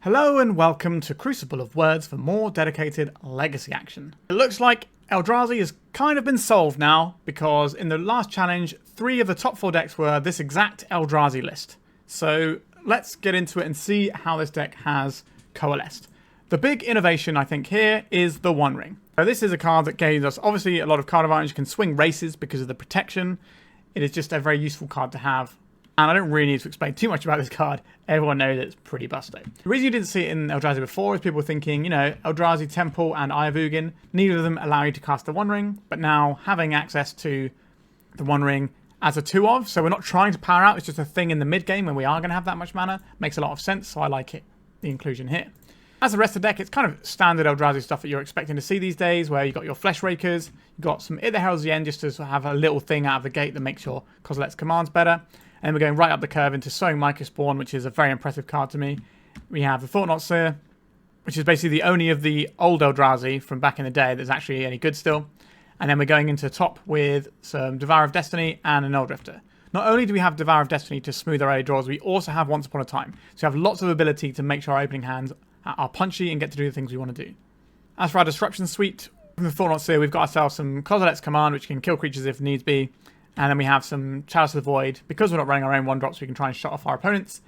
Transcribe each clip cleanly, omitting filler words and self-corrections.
Hello and welcome to Crucible of Words for more dedicated legacy action. It looks like Eldrazi has kind of been solved now, because in the last challenge, 3 of the top 4 decks were this exact Eldrazi list. So let's get into it and see how this deck has coalesced. The big innovation I think here is the One Ring. So this is a card that gives us obviously a lot of card advantage. You can swing races because of the protection. It is just a very useful card to have. And I don't really need to explain too much about this card. Everyone knows it's pretty busted. The reason you didn't see it in Eldrazi before is people were thinking, you know, Eldrazi Temple and Eye of Ugin, neither of them allow you to cast the One Ring, but now having access to the One Ring as a 2 of, so we're not trying to power out, it's just a thing in the mid game when we are going to have that much mana, makes a lot of sense, so I like it, the inclusion here. As the rest of the deck, it's kind of standard Eldrazi stuff that you're expecting to see these days, where you've got your Fleshrakers, you've got some Heralds end just to have a little thing out of the gate that makes your Kozilek's commands better. And we're going right up the curve into Sowing Mycospawn, which is a very impressive card to me. We have the Thought-Knot Seer, which is basically the only of the old Eldrazi from back in the day that's actually any good still. And then we're going into top with some Devourer of Destiny and a Nulldrifter. Not only do we have Devourer of Destiny to smooth our early draws, we also have Once Upon a Time. So we have lots of ability to make sure our opening hands are punchy and get to do the things we want to do. As for our Disruption Suite, from the Thought-Knot Seer, we've got ourselves some Kozilek's command, which can kill creatures if needs be. And then we have some Chalice of the Void. Because we're not running our own 1-drops, we can try and shut off our opponents.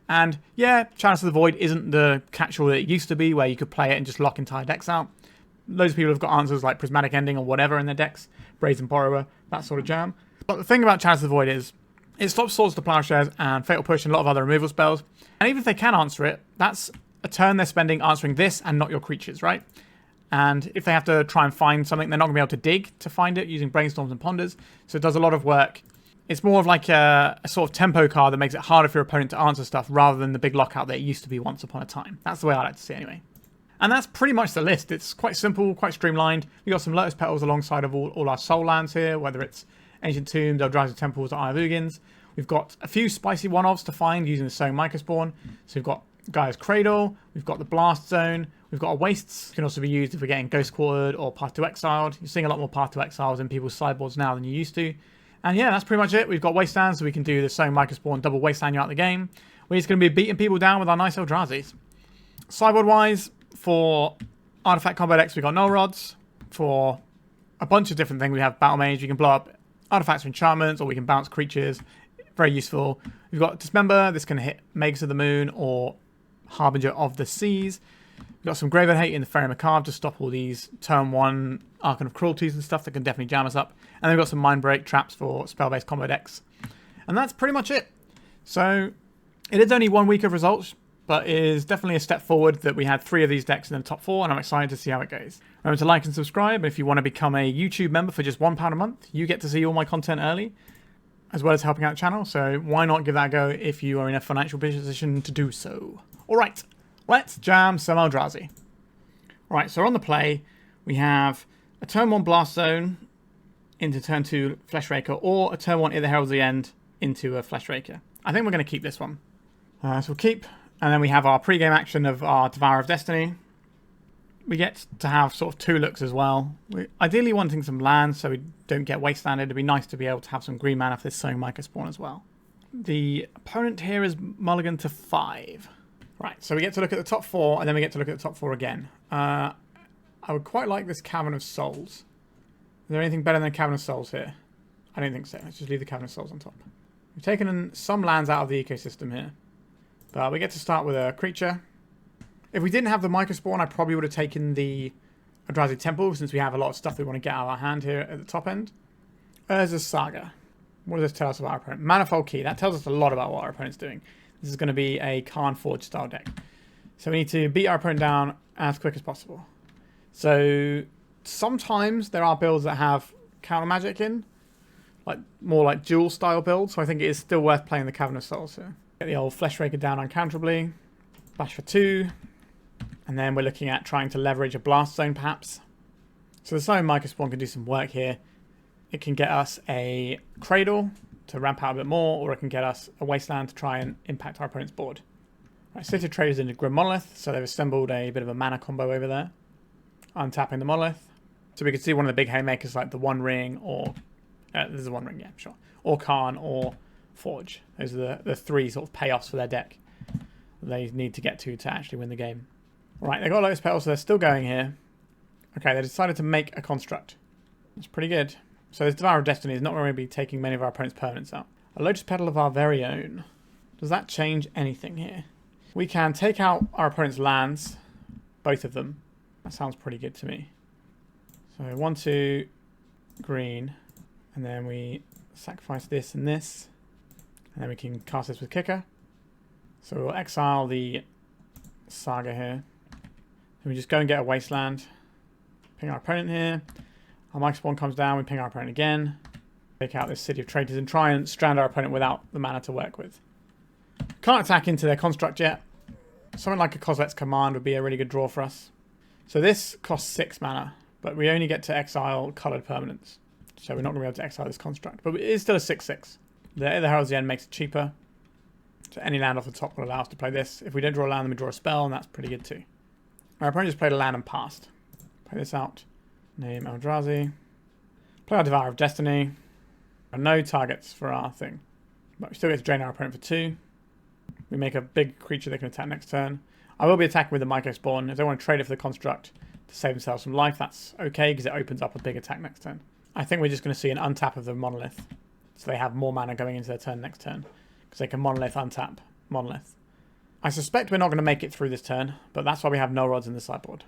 And yeah, Chalice of the Void isn't the catch-all that it used to be, where you could play it and just lock entire decks out. Loads of people have got answers like Prismatic Ending or whatever in their decks, Brazen Borrower, that sort of jam. But the thing about Chalice of the Void is, it stops Swords to Plowshares and Fatal Push and a lot of other removal spells. And even if they can answer it, that's a turn they're spending answering this and not your creatures, right? And if they have to try and find something, they're not going to be able to dig to find it using Brainstorms and Ponders. So it does a lot of work. It's more of like a sort of tempo card that makes it harder for your opponent to answer stuff rather than the big lockout that it used to be once upon a time. That's the way I like to see it anyway. And that's pretty much the list. It's quite simple, quite streamlined. We've got some Lotus Petals alongside of all our soul lands here, whether it's Ancient Tombs, Eldrazi Temples, or Eye of Ugins. We've got a few spicy one-offs to find using the Sowing Mycospawn. So we've got Gaea's Cradle, we've got the Blast Zone, we've got our Wastes, can also be used if we're getting Ghost Quartered or Path to Exiled. You're seeing a lot more Path to Exiles in people's sideboards now than you used to. And yeah, that's pretty much it. We've got Wasteland, so we can do the Sowing Mycospawn, double Wasteland you out the game. We're just going to be beating people down with our nice Eldrazi's. Sideboard-wise, for Artifact combo decks, we've got Null Rods. For a bunch of different things, we have Battlemage. You can blow up artifacts or enchantments, or we can bounce creatures. Very useful. We've got Dismember. This can hit Magus of the Moon or Harbinger of the Seas. We've got some Graveyard Hate in the Faerie Macabre to stop all these turn 1 Archon of Cruelties and stuff that can definitely jam us up. And then we've got some Mindbreak Traps for spell-based combo decks. And that's pretty much it. So it is only 1 week of results, but it is definitely a step forward that we had 3 of these decks in the top 4, and I'm excited to see how it goes. Remember to like and subscribe, and if you want to become a YouTube member for just £1 a month, you get to see all my content early, as well as helping out the channel, so why not give that a go if you are in a financial position to do so. Alright, let's jam some Eldrazi. Alright, so on the play, we have a turn 1 Blast Zone into turn 2 Fleshraker, or a turn 1 Either Heralds end into a Fleshraker. I think we're going to keep this one. So we'll keep, and then we have our pre-game action of our Devourer of Destiny. We get to have sort of 2 looks as well. We're ideally wanting some lands so we don't get wastelanded. It'd be nice to be able to have some green mana for this Sowing Mycospawn as well. The opponent here is mulligan to 5. Right, so we get to look at the top 4, and then we get to look at the top 4 again. I would quite like this Cavern of Souls. Is there anything better than a Cavern of Souls here? I don't think so. Let's just leave the Cavern of Souls on top. We've taken some lands out of the ecosystem here. But we get to start with a creature. If we didn't have the Mycospawn, I probably would have taken the Eldrazi Temple, since we have a lot of stuff we want to get out of our hand here at the top end. Urza's Saga. What does this tell us about our opponent? Manifold Key. That tells us a lot about what our opponent's doing. This is going to be a Karn Forge style deck. So we need to beat our opponent down as quick as possible. So sometimes there are builds that have counter magic in, like more like dual style builds. So I think it is still worth playing the Cavern of Souls here. Get the old Fleshraker down uncounterably. Bash for 2. And then we're looking at trying to leverage a Blast Zone perhaps. So the Sowing Mycospawn can do some work here. It can get us a Cradle to ramp out a bit more, or it can get us a Wasteland to try and impact our opponent's board. Right, City of Traitors into Grim Monolith, so they've assembled a bit of a mana combo over there. Untapping the Monolith. So we can see one of the big haymakers like the One Ring, or... there's a One Ring, yeah, sure. Or Karn, or Forge. Those are the 3 sort of payoffs for their deck. they need to get to actually win the game. Right, they got Lotus Petal, so they're still going here. Okay, they decided to make a construct. That's pretty good. So this Devourer of Destiny is not going to be taking many of our opponent's permanents out. A Lotus Petal of our very own. Does that change anything here? We can take out our opponent's lands, both of them. That sounds pretty good to me. So 1, 2, green, and then we sacrifice this and this, and then we can cast this with Kicker. So we'll exile the Saga here. Then we just go and get a Wasteland. Ping our opponent here. Our Mycospawn comes down, we ping our opponent again. Take out this City of Traitors and try and strand our opponent without the mana to work with. Can't attack into their construct yet. Something like a Kozilek's Command would be a really good draw for us. So this costs 6 mana, but we only get to exile coloured permanents. So we're not going to be able to exile this construct. But it is still a 6/6. The Heralds the end makes it cheaper. So any land off the top will allow us to play this. If we don't draw a land, then we draw a spell, and that's pretty good too. Our opponent just played a land and passed. Play this out. Name Eldrazi. Play our Devourer of Destiny. No targets for our thing. But we still get to drain our opponent for 2. We make a big creature they can attack next turn. I will be attacking with the Mycospawn. If they want to trade it for the construct to save themselves some life, that's okay, because it opens up a big attack next turn. I think we're just going to see an untap of the Monolith. So they have more mana going into their turn next turn. Because they can Monolith, untap, Monolith. I suspect we're not going to make it through this turn, but that's why we have Null Rods in the sideboard.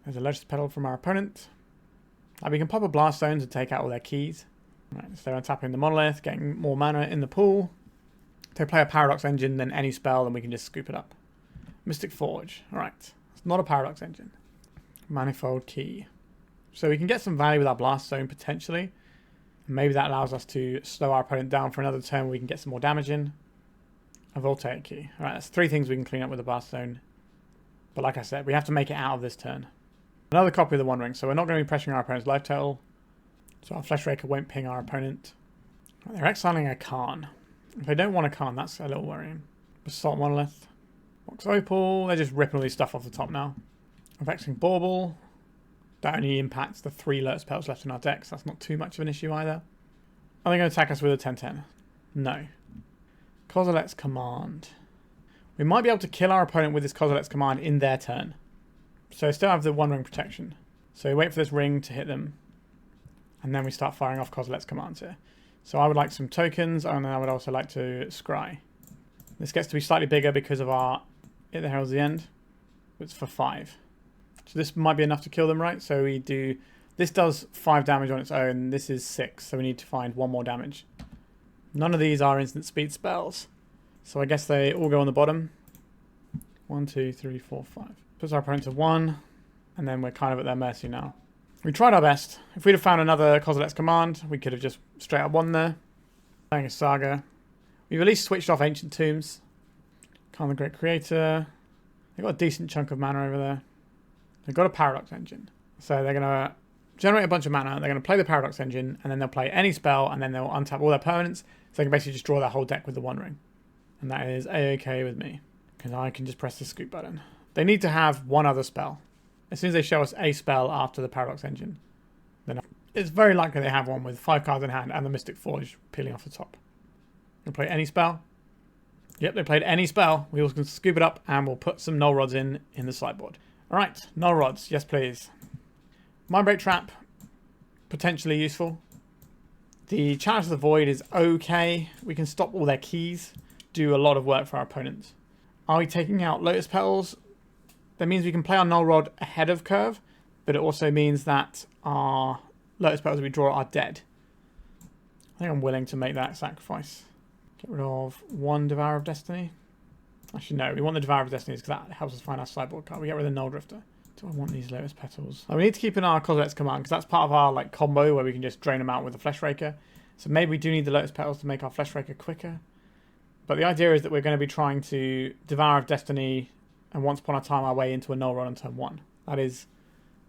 There's a Lotus Petal from our opponent. We can pop a Blast Zone to take out all their keys. Right, so they're untapping the Monolith, getting more mana in the pool. If they play a Paradox Engine, then any spell, then we can just scoop it up. Mystic Forge. Alright, it's not a Paradox Engine. Manifold Key. So we can get some value with our Blast Zone, potentially. And maybe that allows us to slow our opponent down for another turn where we can get some more damage in. A Voltaic Key. Alright, that's 3 things we can clean up with the Blast Zone. But like I said, we have to make it out of this turn. Another copy of the One Ring, so we're not going to be pressuring our opponent's life total. So our Fleshraker won't ping our opponent. Right, they're exiling a Karn. If they don't want a Karn, that's a little worrying. Basalt Monolith. Box Opal. They're just ripping all this stuff off the top now. Vexing Bauble. That only impacts the 3 Lotus Petals left in our deck, so that's not too much of an issue either. Are they going to attack us with a 10/10? No. Kozilek's Command. We might be able to kill our opponent with this Kozilek's Command in their turn. So they still have the One Ring protection. So we wait for this ring to hit them. And then we start firing off Kozilek's commands here. So I would like some tokens, and then I would also like to scry. This gets to be slightly bigger because of our Hit the Heralds the End. It's for 5. So this might be enough to kill them, right? So we do... This does 5 damage on its own. This is 6, so we need to find 1 more damage. None of these are instant speed spells. So I guess they all go on the bottom. 1, 2, 3, 4, 5. Puts our opponent to 1, and then we're kind of at their mercy now. We tried our best. If we'd have found another Kozilek's Command, we could have just straight up won there. Playing a Saga. We've at least switched off Ancient Tombs. Khan the Great Creator. They've got a decent chunk of mana over there. They've got a Paradox Engine. So they're going to generate a bunch of mana. They're going to play the Paradox Engine, and then they'll play any spell, and then they'll untap all their permanents. So they can basically just draw their whole deck with the One Ring. And that is A-OK with me. Because I can just press the scoop button. They need to have one other spell. As soon as they show us a spell after the Paradox Engine, then it's very likely they have one with 5 cards in hand and the Mystic Forge peeling off the top. They'll play any spell. Yep, they played any spell. We also can scoop it up and we'll put some Null Rods in the sideboard. Alright, Null Rods. Yes, please. Mindbreak Trap. Potentially useful. The Chalice of the Void is okay. We can stop all their keys. Do a lot of work for our opponents. Are we taking out Lotus Petals? That means we can play our Null Rod ahead of curve, but it also means that our Lotus Petals we draw are dead. I think I'm willing to make that sacrifice. Get rid of 1 Devourer of Destiny. Actually, no, we want the Devourer of Destiny because that helps us find our sideboard card. We get rid of the Nulldrifter. Do I want these Lotus Petals? We need to keep in our Kozilek's Command because that's part of our combo where we can just drain them out with the Fleshraker. So maybe we do need the Lotus Petals to make our Fleshraker quicker. But the idea is that we're going to be trying to Devourer of Destiny and once upon a time our way into a Null Rod on turn 1. That is,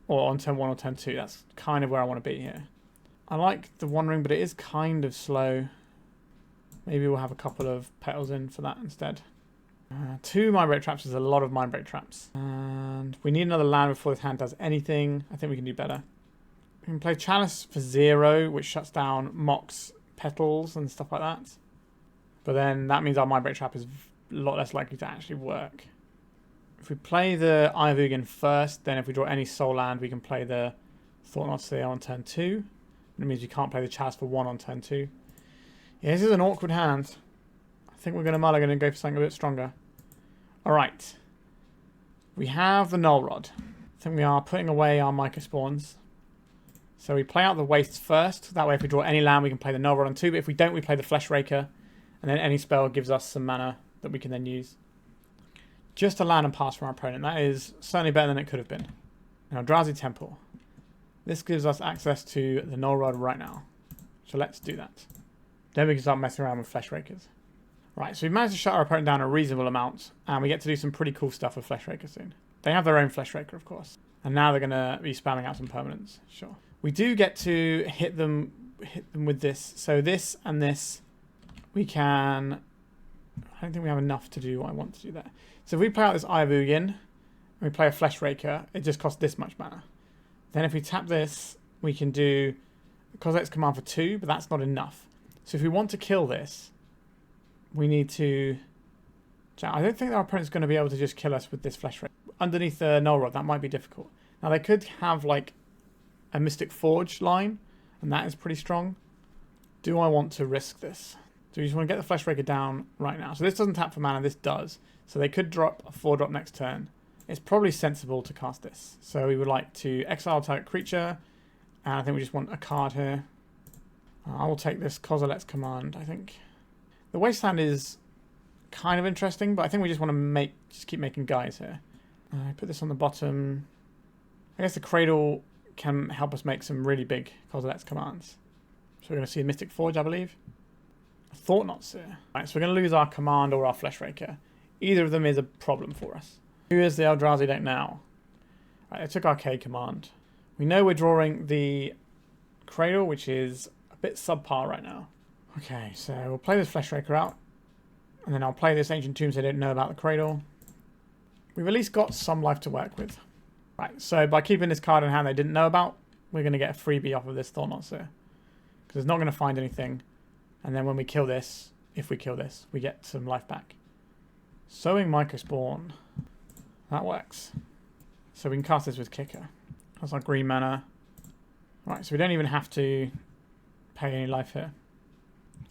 or on turn 1 or turn 2. That's kind of where I want to be here. I like the One Ring, but it is kind of slow. Maybe we'll have a couple of petals in for that instead. 2 Mindbreak Traps is a lot of Mindbreak Traps. And we need another land before this hand does anything. I think we can do better. We can play Chalice for 0, which shuts down Mox Petals and stuff like that. But then that means our Mindbreak Trap is lot less likely to actually work. If we play the Eye of Ugin first, then if we draw any soul land, we can play the Thought-Knot Seer on turn 2. It means we can't play the Chalice for 1 on turn 2. Yeah, this is an awkward hand. I think we're going to mulligan and go for something a bit stronger. Alright. We have the Null Rod. I think we are putting away our Mycospawns. So we play out the Wastes first. That way if we draw any land, we can play the Null Rod on 2. But if we don't, we play the Fleshraker. And then any spell gives us some mana that we can then use. Just a land and pass from our opponent. That is certainly better than it could have been. Now, Eldrazi Temple. This gives us access to the Null Rod right now. So let's do that. Then we can start messing around with Fleshrakers. Right, so we've managed to shut our opponent down a reasonable amount. And we get to do some pretty cool stuff with Fleshraker soon. They have their own Fleshraker, of course. And now they're going to be spamming out some permanents. Sure. We do get to hit them with this. So this and this, we can... I don't think we have enough to do what I want to do there. So if we play out this Eye of Ugin, and we play a Fleshraker, it just costs this much mana. Then if we tap this, we can do Kozilek's command for 2, but that's not enough. So if we want to kill this, we need to... I don't think our opponent's going to be able to just kill us with this Fleshraker. Underneath the Null Rod, that might be difficult. Now they could have like a Mystic Forge line, and that is pretty strong. Do I want to risk this? Do we just want to get the Fleshraker down right now? So this doesn't tap for mana, this does. So they could drop a 4-drop next turn. It's probably sensible to cast this. So we would like to exile target creature, and I think we just want a card here. I will take this Kozilek's command, I think. The Wasteland is kind of interesting, but I think we just want to just keep making guys here. I put this on the bottom. I guess the Cradle can help us make some really big Kozilek's commands. So we're going to see a Mystic Forge, I believe. A Thought-Knot Seer. Right, so we're going to lose our command or our Fleshraker. Either of them is a problem for us. Who is the Eldrazi deck now? Right, I took our K command. We know we're drawing the Cradle, which is a bit subpar right now. Okay, so we'll play this Fleshraker out. And then I'll play this Ancient Tomb so they don't know about the Cradle. We've at least got some life to work with. Right, so by keeping this card in hand they didn't know about, we're going to get a freebie off of this Thought-Knot Seer. Because it's not going to find anything. And then when we kill this, if we kill this, we get some life back. Sowing Mycospawn. That works. So we can cast this with Kicker. That's our green mana. Right, so we don't even have to pay any life here.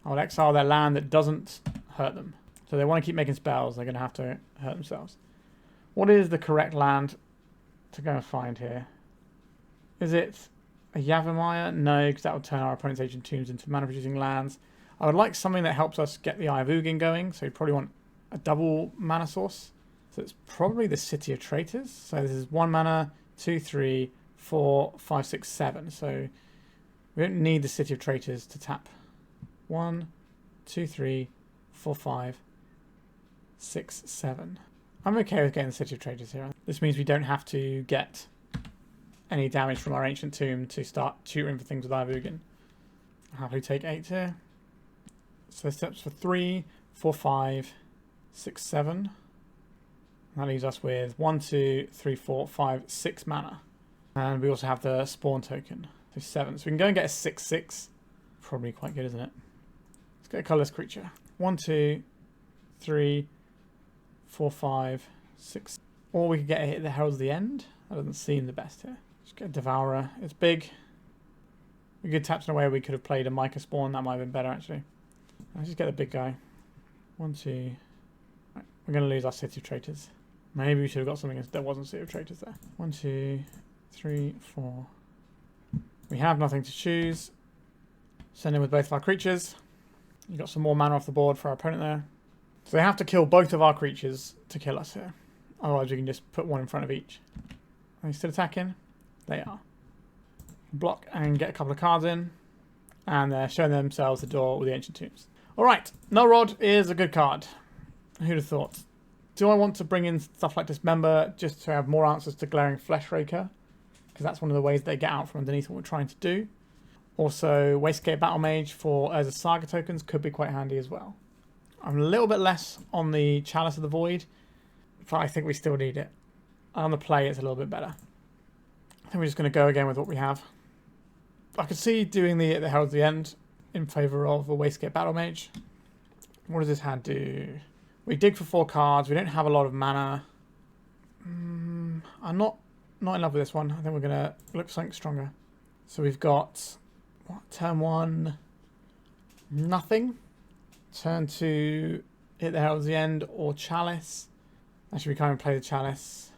I'll exile their land that doesn't hurt them. So they want to keep making spells, they're going to have to hurt themselves. What is the correct land to go and find here? Is it a Yavimaya? No, because that would turn our opponent's Ancient Tombs into mana-producing lands. I would like something that helps us get the Eye of Ugin going, so you probably want a double mana source. So it's probably the City of Traitors. So this is 1 mana, 2, 3, 4, 5, 6, 7. So we don't need the City of Traitors to tap. 1, 2, 3, 4, 5, 6, 7. I'm okay with getting the City of Traitors here. This means we don't have to get any damage from our Ancient Tomb to start tutoring for things with Eye of Ugin. I'll happily take 8 here. So this steps for 3, 4, 5, 6, 7. That leaves us with 1, 2, 3, 4, 5, 6 mana. And we also have the spawn token. So 7. So we can go and get a 6/6. Probably quite good, isn't it? Let's get a colourless creature. 1, 2, 3, 4, 5, 6. Or we could get a hit the Heralds of the End. That doesn't seem the best here. Just get a Devourer. It's big. We could tap in a way we could have played a Mycospawn. That might have been better, actually. Let's just get the big guy. 1, 2. Right. We're going to lose our City of Traitors. Maybe we should have got something that wasn't City of Traitors there. 1, 2, 3, 4. We have nothing to choose. Send in with both of our creatures. You've got some more mana off the board for our opponent there. So they have to kill both of our creatures to kill us here. Otherwise we can just put one in front of each. Are they still attacking? They are. Block and get a couple of cards in. And they're showing themselves the door with the Ancient Tombs. Alright, Null Rod is a good card. Who'd have thought? Do I want to bring in stuff like Dismember just to have more answers to Glaring Fleshraker? Because that's one of the ways they get out from underneath what we're trying to do. Also, Wastescape Battlemage for Urza Saga tokens could be quite handy as well. I'm a little bit less on the Chalice of the Void, but I think we still need it. On the play, it's a little bit better. I think we're just going to go again with what we have. I could see doing the Heralds of the End in favour of a Wastescape Battlemage. What does this hand do? We dig for 4 cards. We don't have a lot of mana. I'm not in love with this one. I think we're going to look for something stronger. So we've got, what, turn 1, nothing. Turn 2, hit the Heralds the end, or Chalice. Actually, we can't even play the Chalice.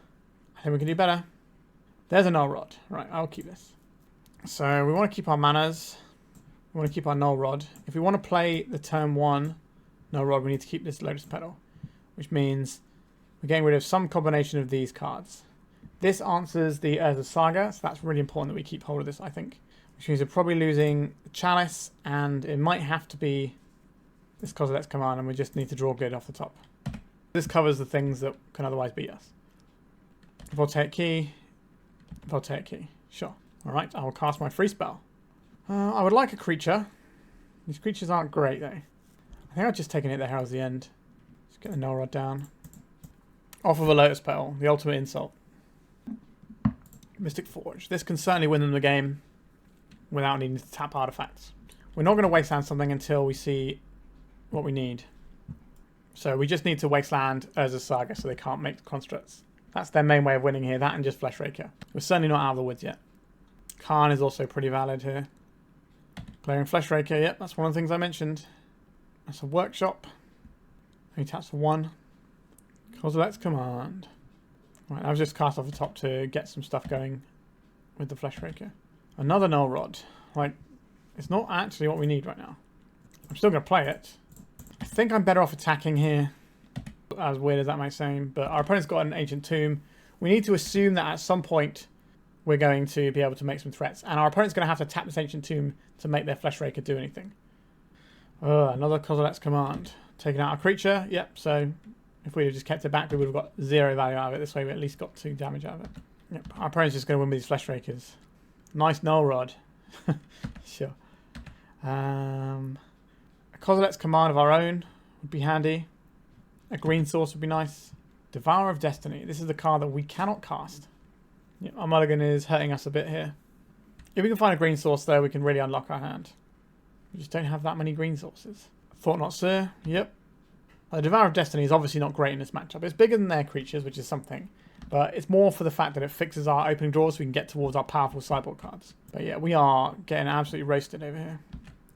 I think we can do better. There's a Null Rod. Right, I'll keep this. So we want to keep our manas. We want to keep our Null Rod. If we want to play the turn 1 Null Rod, we need to keep this Lotus Petal, which means we're getting rid of some combination of these cards. This answers the Urza Saga, so that's really important that we keep hold of this, I think. Which means we're probably losing the Chalice, and it might have to be this Kozilek's Command, and we just need to draw good off the top. This covers the things that can otherwise beat us. Voltaic Key. Voltaic Key. Sure. Alright, I will cast my free spell. I would like a creature. These creatures aren't great, though. I think I've just taken it the Heralds the end. Let's get the Null Rod down. Off of a Lotus Petal. The ultimate insult. Mystic Forge. This can certainly win them the game without needing to tap artifacts. We're not going to wasteland something until we see what we need. So we just need to wasteland Urza Saga so they can't make the constructs. That's their main way of winning here. That and just Fleshraker. We're certainly not out of the woods yet. Khan is also pretty valid here. Glaring Fleshraker, yep, that's one of the things I mentioned. That's a workshop. He taps for 1. Kozilek's Command. Right, I've just cast off the top to get some stuff going with the Fleshraker. Another Null Rod. Right, it's not actually what we need right now. I'm still going to play it. I think I'm better off attacking here, as weird as that might seem, but our opponent's got an Ancient Tomb. We need to assume that at some point we're going to be able to make some threats, and our opponent's going to have to tap this Ancient Tomb to make their Fleshraker do anything. Another Kozilek's Command. Taking out a creature, yep, so if we had just kept it back, we would have got 0 value out of it. This way we at least got 2 damage out of it. Yep, our opponent's just going to win with these Fleshrakers. Nice Null Rod. Sure. A Kozilek's Command of our own would be handy. A green source would be nice. Devourer of Destiny. This is the card that we cannot cast. Yep, our mulligan is hurting us a bit here. If we can find a green source though, we can really unlock our hand. We just don't have that many green sources. Thought-Knot Seer. Yep. The Devourer of Destiny is obviously not great in this matchup. It's bigger than their creatures, which is something. But it's more for the fact that it fixes our opening draws so we can get towards our powerful sideboard cards. But yeah, we are getting absolutely roasted over here.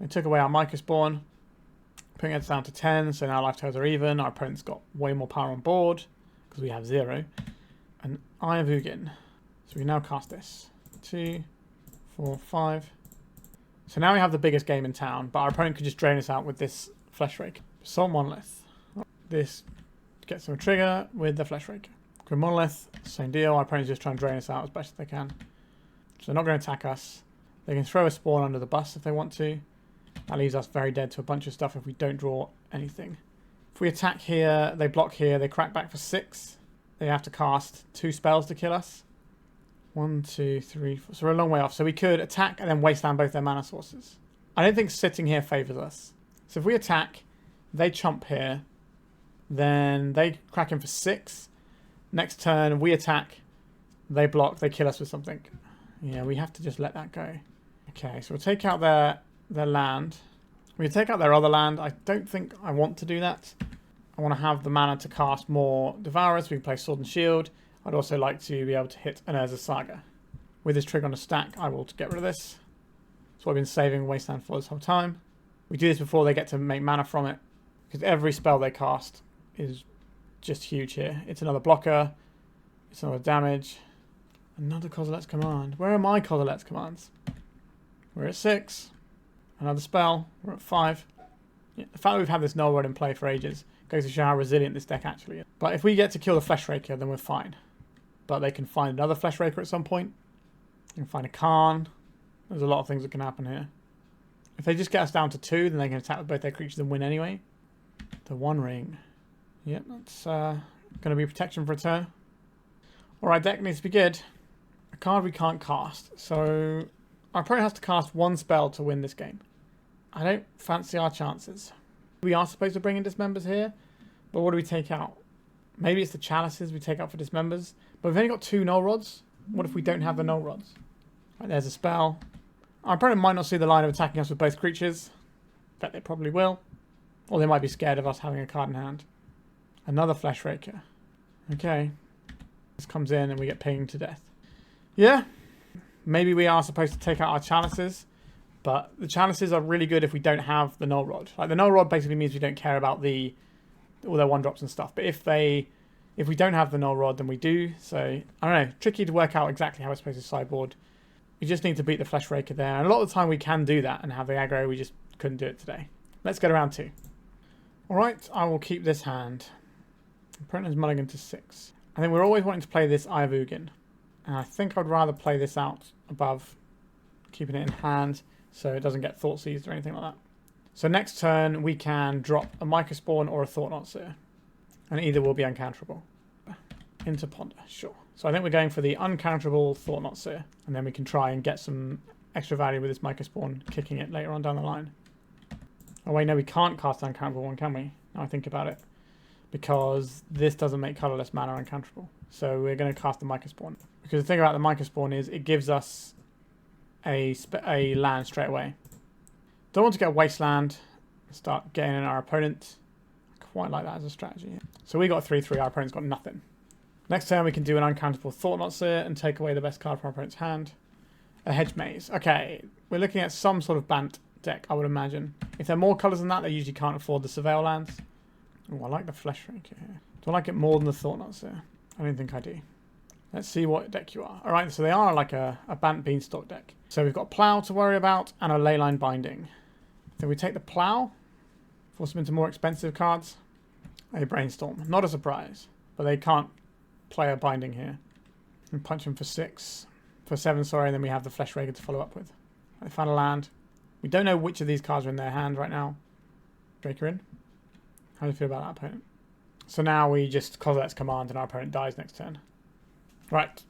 They took away our Mycospawn, putting us down to 10, so now life totals are even. Our opponent's got way more power on board, because we have 0. And Eye of Ugin. So we can now cast this. 2, 4, 5. So now we have the biggest game in town, but our opponent could just drain us out with this Fleshraker. Salt Monolith. This gets them a trigger with the Fleshraker. Grim Monolith, same deal. Our opponent's just trying to drain us out as best as they can. So they're not going to attack us. They can throw a spawn under the bus if they want to. That leaves us very dead to a bunch of stuff if we don't draw anything. If we attack here, they block here, they crack back for 6. They have to cast 2 spells to kill us. 1, 2, 3, 4. So we're a long way off. So we could attack and then wasteland both their mana sources. I don't think sitting here favours us. So if we attack, they chump here. Then they crack in for 6. Next turn, we attack. They block. They kill us with something. Yeah, we have to just let that go. Okay, so we'll take out their land. We can take out their other land. I don't think I want to do that. I want to have the mana to cast more Devourers. We can play Sword and Shield. I'd also like to be able to hit an Urza Saga. With this trigger on a stack, I will get rid of this. That's what I've been saving Wasteland for this whole time. We do this before they get to make mana from it. Because every spell they cast is just huge here. It's another blocker. It's another damage. Another Kozilek's Command. Where are my Kozilek's Commands? We're at 6. Another spell. We're at 5. Yeah, the fact that we've had this Null Rod in play for ages goes to show how resilient this deck actually is. But if we get to kill the Fleshraker, then we're fine. But they can find another Fleshraker at some point. They can find a Khan. There's a lot of things that can happen here. If they just get us down to 2, then they can attack with both their creatures and win anyway. The One Ring. Yep, that's going to be protection for a turn. Alright, deck needs to be good. A card we can't cast. So our opponent has to cast 1 spell to win this game. I don't fancy our chances. We are supposed to bring in Dismembers here, but what do we take out? Maybe it's the Chalices we take out for Dismembers, but we've only got 2 Null Rods. What if we don't have the Null Rods? Right, there's a spell. Our opponent might not see the line of attacking us with both creatures. In fact, they probably will. Or they might be scared of us having a card in hand. Another Fleshraker. Okay. This comes in and we get pinged to death. Yeah. Maybe we are supposed to take out our Chalices. But the Chalices are really good if we don't have the Null Rod. Like, the Null Rod basically means we don't care about all their 1-drops and stuff. But if we don't have the Null Rod, then we do. So, I don't know. Tricky to work out exactly how we're supposed to sideboard. We just need to beat the Fleshraker there. And a lot of the time we can do that and have the aggro. We just couldn't do it today. Let's go to round 2. Alright, I will keep this hand. Opponent is mulligan to 6. I think we're always wanting to play this Eye of Ugin. And I think I'd rather play this out above, keeping it in hand, so it doesn't get Thought Seized or anything like that. So next turn, we can drop a Mycospawn or a Thought-Knot Seer. And either will be uncounterable. Into Ponder, sure. So I think we're going for the uncounterable Thought-Knot Seer. And then we can try and get some extra value with this Mycospawn, kicking it later on down the line. Oh wait, no, we can't cast an uncounterable one, can we? Now I think about it. Because this doesn't make colourless mana uncounterable. So we're going to cast the Mycospawn. Because the thing about the Mycospawn is it gives us a land straight away. Don't want to get a Wasteland and start getting in our opponent. I quite like that as a strategy. So we got 3/3, our opponent's got nothing. Next turn we can do an uncountable Thought-Knot Seer and take away the best card from our opponent's hand. A Hedge Maze. Okay, we're looking at some sort of Bant deck, I would imagine. If there are more colours than that, they usually can't afford the Surveil lands. Oh, I like the Fleshraker here. Do I like it more than the Thought-Knot Seer? I don't think I do. Let's see what deck you are. Alright, so they are like a Bant Beanstalk deck. So we've got Plough to worry about and a Leyline Binding. So we take the Plough, force them into more expensive cards. A Brainstorm. Not a surprise, but they can't play a Binding here. And punch them for 6. For 7, sorry, and then we have the Fleshraker to follow up with. They found a land. We don't know which of these cards are in their hand right now. Draker in. How do you feel about that opponent? So now we just Kozilek's command and our opponent dies next turn. Right.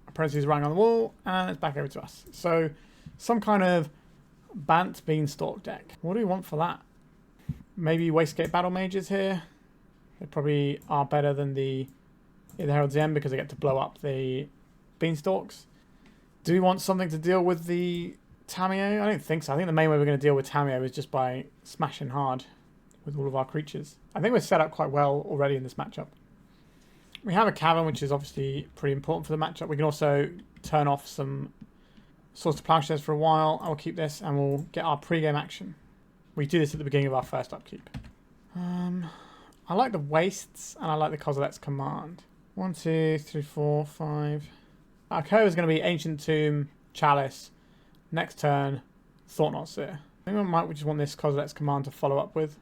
Opponent sees Rang on the wall and it's back over to us. So some kind of Bant Beanstalk deck. What do we want for that? Maybe Wastescape Battlemages here. They probably are better than the Heralds because they get to blow up the Beanstalks. Do we want something to deal with the Tamiyo? I don't think so. I think the main way we're going to deal with Tamiyo is just by smashing hard with all of our creatures. I think we're set up quite well already in this matchup. We have a Cavern, which is obviously pretty important for the matchup. We can also turn off some Swords to Plowshares for a while. I'll keep this and we'll get our pre-game action. We do this at the beginning of our first upkeep. I like the Wastes and I like the Kozilek's command. 1, 2, 3, 4, 5. Our co is going to be Ancient Tomb, Chalice. Next turn, Thought-Knot Seer. I think we might just want this Kozilek's command to follow up with.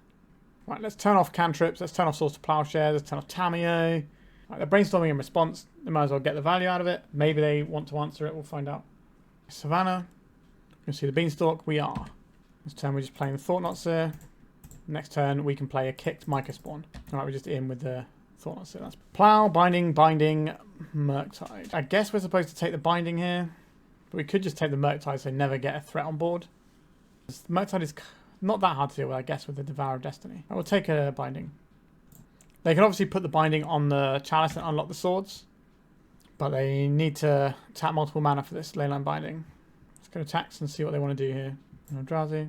Right, let's turn off cantrips. Let's turn off Swords to Plowshares. Let's turn off Tamiyo. Right, they're brainstorming in response. They might as well get the value out of it. Maybe they want to answer it. We'll find out. Savannah. You can see the Beanstalk. We are. This turn we're just playing the Thought-Knot Seer. Next turn we can play a kicked Mycospawn. Alright, we're just in with the Thought-Knot Seer. That's Plough, Binding, Murktide. I guess we're supposed to take the Binding here. But we could just take the Murktide so never get a threat on board. Murktide is not that hard to deal with, I guess, with the Devourer of Destiny. I will take a Binding. They can obviously put the Binding on the Chalice and unlock the swords. But they need to tap multiple mana for this Leyline Binding. Let's go to attacks and see what they want to do here. Eldrazi. We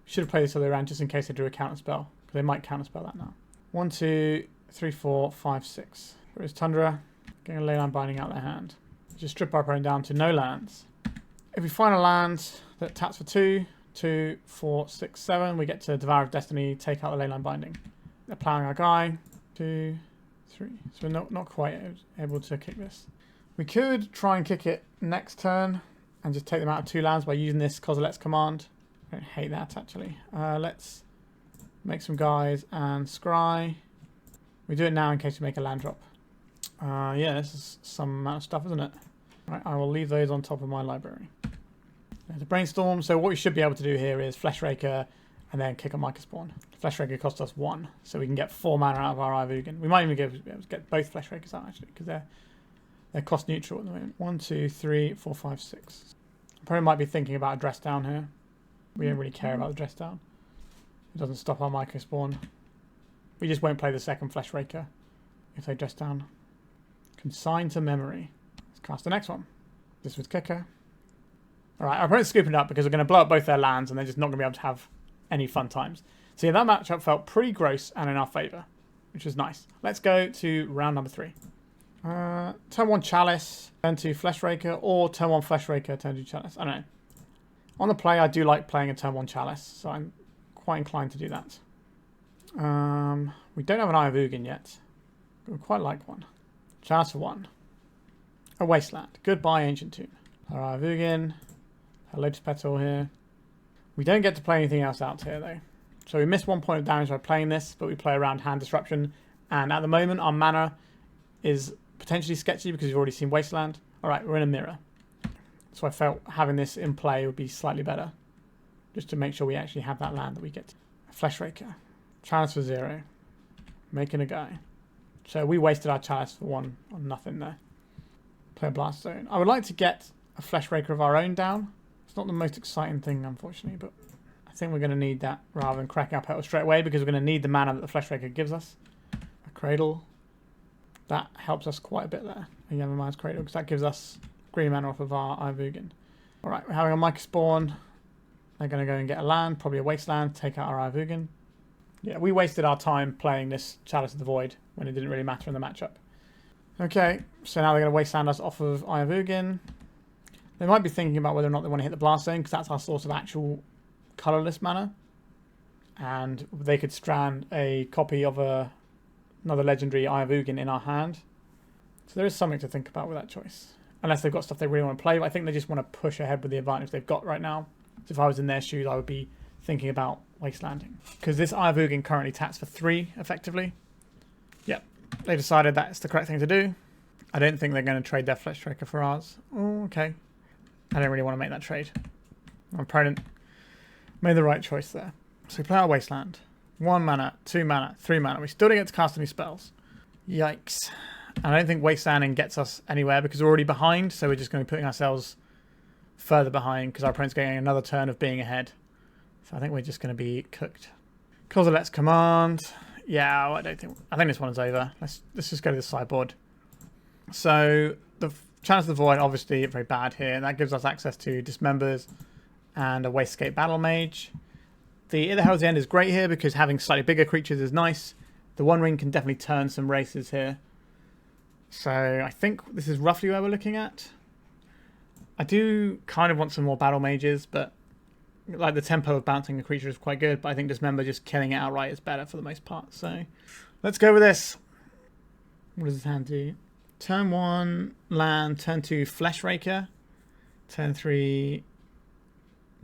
should have played this other way around just in case they drew a counterspell. Because they might counterspell that now. 1, 2, 3, 4, 5, 6. There is Tundra. Getting a Leyline Binding out of their hand. Just strip our opponent down to no lands. If we find a land that taps for 2, 2, 4, 6, 7, we get to Devourer of Destiny, take out the Leyline Binding. They're ploughing our guy. 2, 3. So we're not quite able to kick this. We could try and kick it next turn and just take them out of 2 lands by using this Kozilek's command. I don't hate that actually. Let's make some guys and scry. We do it now in case we make a land drop. Yeah, this is some amount of stuff, isn't it? Right, I will leave those on top of my library. There's a Brainstorm. So what we should be able to do here is Fleshraker and then kick a Mycospawn. Fleshraker costs us 1, so we can get 4 mana out of our Eye of Ugin. We might even be able to get both Fleshrakers out actually, because they're cost neutral at the moment. 1, 2, 3, 4, 5, 6. Probably might be thinking about a dress down here. We don't really care about the dress down. It doesn't stop our Mycospawn. We just won't play the second Fleshraker if they dress down. Consign to memory. Let's cast the next one. This was kicker. Alright, our opponent's scooping it up because we're going to blow up both their lands and they're just not going to be able to have any fun times. So yeah, that matchup felt pretty gross and in our favour. which is nice. Let's go to round number 3. Turn 1 Chalice, turn 2 Fleshraker, or turn 1 Fleshraker, turn 2 Chalice. I don't know. On the play, I do like playing a turn 1 Chalice, so I'm quite inclined to do that. We don't have an Eye of Ugin yet. We quite like one. Chalice for 1. A Wasteland. Goodbye, Ancient Tomb. Our Eye of Ugin. Our Lotus Petal here. We don't get to play anything else out here, though. So we missed 1 point of damage by playing this, but we play around Hand Disruption. And at the moment, our mana is potentially sketchy because we've already seen Wasteland. Alright, we're in a mirror. So I felt having this in play would be slightly better. Just to make sure we actually have that land that we get. A Fleshraker. Chalice for 0. Making a guy. So we wasted our Chalice for 1 on nothing there. Play a Blast Zone. I would like to get a Fleshraker of our own down. It's not the most exciting thing, unfortunately, but I think we're going to need that rather than cracking our Petal straight away because we're going to need the mana that the Fleshraker gives us. A Cradle. That helps us quite a bit there. A Yavimaya Cradle, because that gives us green mana off of our Eye of Ugin. Alright, we're having a Mycospawn. They're going to go and get a land, probably a Wasteland, take out our Eye of Ugin. Yeah, we wasted our time playing this Chalice of the Void when it didn't really matter in the matchup. Okay, so now they're going to Wasteland us off of Eye of Ugin. They might be thinking about whether or not they want to hit the Blast Zone, because that's our source of actual colourless mana. And they could strand a copy of another legendary Eye of Ugin in our hand. So there is something to think about with that choice. Unless they've got stuff they really want to play, but I think they just want to push ahead with the advantage they've got right now. So if I was in their shoes, I would be thinking about Wastelanding. Because this Eye of Ugin currently taps for 3, effectively. Yep, they decided that's the correct thing to do. I don't think they're going to trade their Fleshraker for ours. Oh, okay. I don't really want to make that trade. My opponent made the right choice there. So we play our Wasteland. 1 mana, 2 mana, 3 mana. We still don't get to cast any spells. Yikes. I don't think Wastelanding gets us anywhere because we're already behind, so we're just going to be putting ourselves further behind because our opponent's getting another turn of being ahead. So I think we're just going to be cooked. Kozilek's command. Yeah, I think this one is over. Let's just go to the sideboard. So the Chalice of the Void, obviously very bad here. That gives us access to Dismembers and a Wastescape Battlemage. The Heralds End is great here because having slightly bigger creatures is nice. The One Ring can definitely turn some races here. So I think this is roughly where we're looking at. I do kind of want some more Battle Mages, but like the tempo of bouncing a creature is quite good, but I think Dismember just killing it outright is better for the most part. So let's go with this. What does this hand do? Turn 1 land, turn 2 Fleshraker, turn 3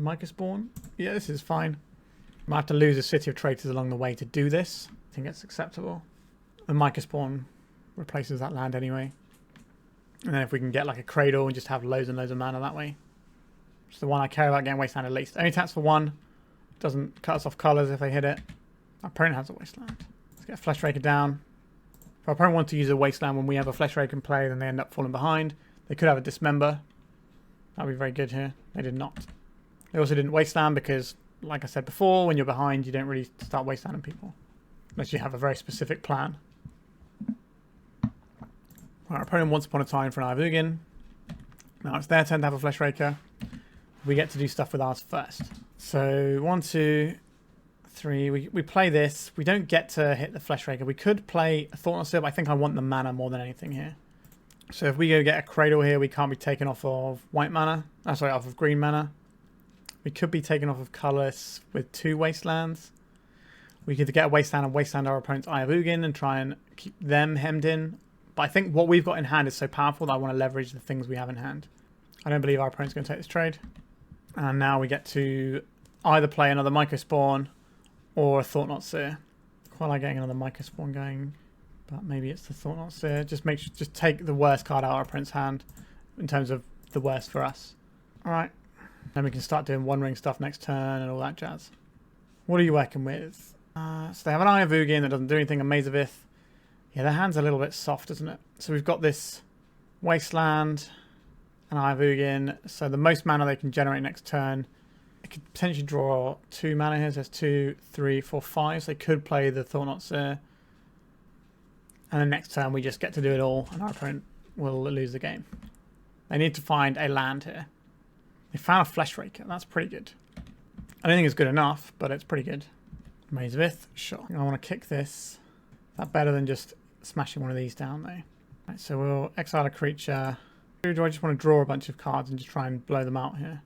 Mycospawn. Yeah, this is fine. Might have to lose a City of Traitors along the way to do this. I think it's acceptable. The Mycospawn replaces that land anyway. And then if we can get like a Cradle and just have loads and loads of mana that way. It's the one I care about getting Wasteland at least. Only taps for 1. Doesn't cut us off colours if they hit it. Our opponent has a Wasteland. Let's get a Fleshraker down. If our opponent wants to use a Wasteland when we have a Fleshraker in play, then they end up falling behind. They could have a Dismember. That would be very good here. They did not. They also didn't Wasteland because, like I said before, when you're behind, you don't really start Wastelanding people. Unless you have a very specific plan. Our opponent once upon a time for an Eye of Ugin. Now it's their turn to have a Fleshraker. We get to do stuff with ours first. So 1, 2, 3. We play this. We don't get to hit the Fleshraker. We could play a Thought-Knot Seer, but I think I want the mana more than anything here. So if we go get a Cradle here, we can't be taken off of white mana. Oh, sorry, off of green mana. We could be taken off of colourless with 2 Wastelands. We could get a Wasteland and Wasteland our opponent's Eye of Ugin and try and keep them hemmed in. But I think what we've got in hand is so powerful that I want to leverage the things we have in hand. I don't believe our opponent's going to take this trade. And now we get to either play another Mycospawn or a Thought-Knot Seer. Quite like getting another Mycospawn going, but maybe it's the Thought-Knot Seer. Just take the worst card out of our opponent's hand in terms of the worst for us. Alright. Then we can start doing One Ring stuff next turn and all that jazz. What are you working with? So they have an Eye of Ugin that doesn't do anything, a Maze of Ith. Yeah, their hand's a little bit soft, isn't it? So we've got this Wasteland, an Eye of Ugin. So the most mana they can generate next turn. It could potentially draw 2 mana here. So there's 2, 3, 4, 5. So they could play the Thought-Knot Seer. And then next turn we just get to do it all and our opponent will lose the game. They need to find a land here. They found a Fleshraker. That's pretty good. I don't think it's good enough, but it's pretty good. Maze of Ith, sure. I want to kick this. That better than just smashing one of these down though. Right, so we'll exile a creature. Or do I just want to draw a bunch of cards and just try and blow them out here?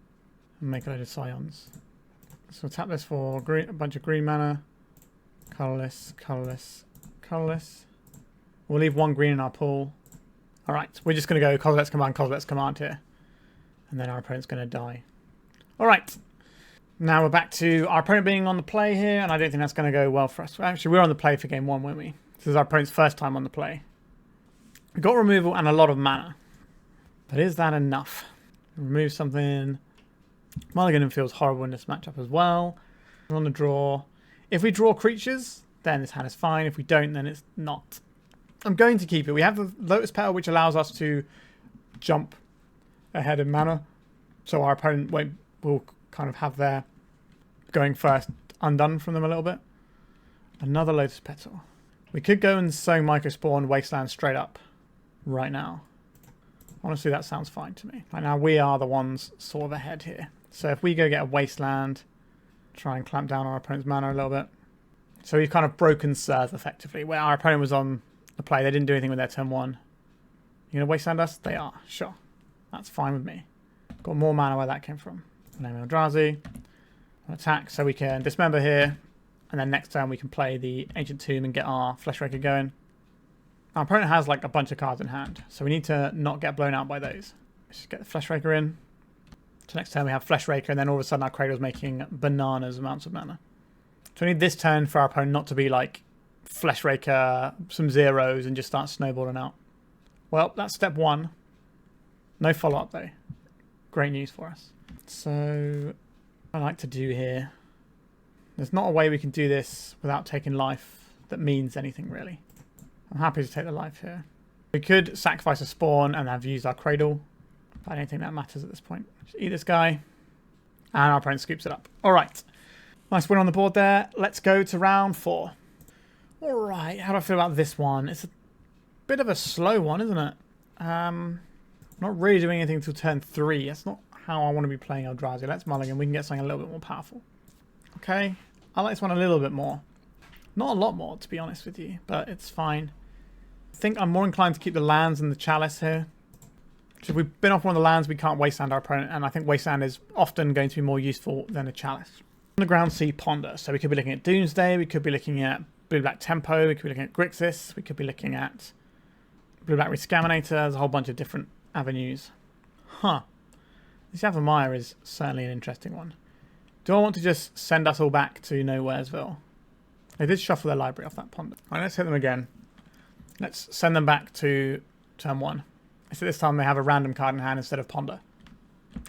And make a load of scions. So we'll tap this for green, a bunch of green mana. Colourless, colourless, colourless. We'll leave one green in our pool. Alright, we're just going to go Kozilek's command here. And then our opponent's going to die. Alright. Now we're back to our opponent being on the play here, and I don't think that's going to go well for us. Actually, we were on the play for game 1, weren't we? This is our opponent's first time on the play. We got removal and a lot of mana. But is that enough? Remove something. Mulligan feels horrible in this matchup as well. We're on the draw. If we draw creatures, then this hand is fine. If we don't, then it's not. I'm going to keep it. We have the Lotus Petal, which allows us to jump ahead in mana. So our opponent will kind of have their going first undone from them a little bit. Another Lotus Petal. We could go and Sowing Mycospawn Wasteland straight up right now. Honestly, that sounds fine to me. Right now, we are the ones sort of ahead here. So if we go get a Wasteland, try and clamp down our opponent's mana a little bit. So we've kind of broken serve effectively. Where our opponent was on the play, they didn't do anything with their turn 1. You going to Wasteland us? They are. Sure. That's fine with me. Got more mana where that came from. Name Eldrazi. Attack so we can Dismember here. And then next turn we can play the Ancient Tomb and get our Fleshraker going. Our opponent has like a bunch of cards in hand, so we need to not get blown out by those. Let's just get the Fleshraker in. So next turn we have Fleshraker, and then all of a sudden our Cradle's making bananas amounts of mana. So we need this turn for our opponent not to be like Fleshraker, some zeros, and just start snowballing out. Well, that's step 1. No follow-up though. Great news for us. So what I like to do here, there's not a way we can do this without taking life that means anything really. I'm happy to take the life here. We could sacrifice a spawn and have used our Cradle. But I don't think that matters at this point. Just eat this guy. And our opponent scoops it up. Alright. Nice win on the board there. Let's go to round 4. Alright, how do I feel about this one? It's a bit of a slow one, isn't it? Not really doing anything until turn 3. That's not how I want to be playing Eldrazi. Let's mulligan. We can get something a little bit more powerful. Okay. I like this one a little bit more. Not a lot more, to be honest with you. But it's fine. I think I'm more inclined to keep the lands and the Chalice here. So if we've been off one of the lands, we can't Wasteland our opponent. And I think Wasteland is often going to be more useful than a Chalice. Underground Sea Ponder. So we could be looking at Doomsday. We could be looking at Blue-Black Tempo. We could be looking at Grixis. We could be looking at Blue-Black Rescaminator. There's a whole bunch of different avenues. Huh. This Yavimaya is certainly an interesting one. Do I want to just send us all back to Nowheresville? They did shuffle their library off that Ponder. All right, let's hit them again. Let's send them back to turn 1. So this time they have a random card in hand instead of Ponder.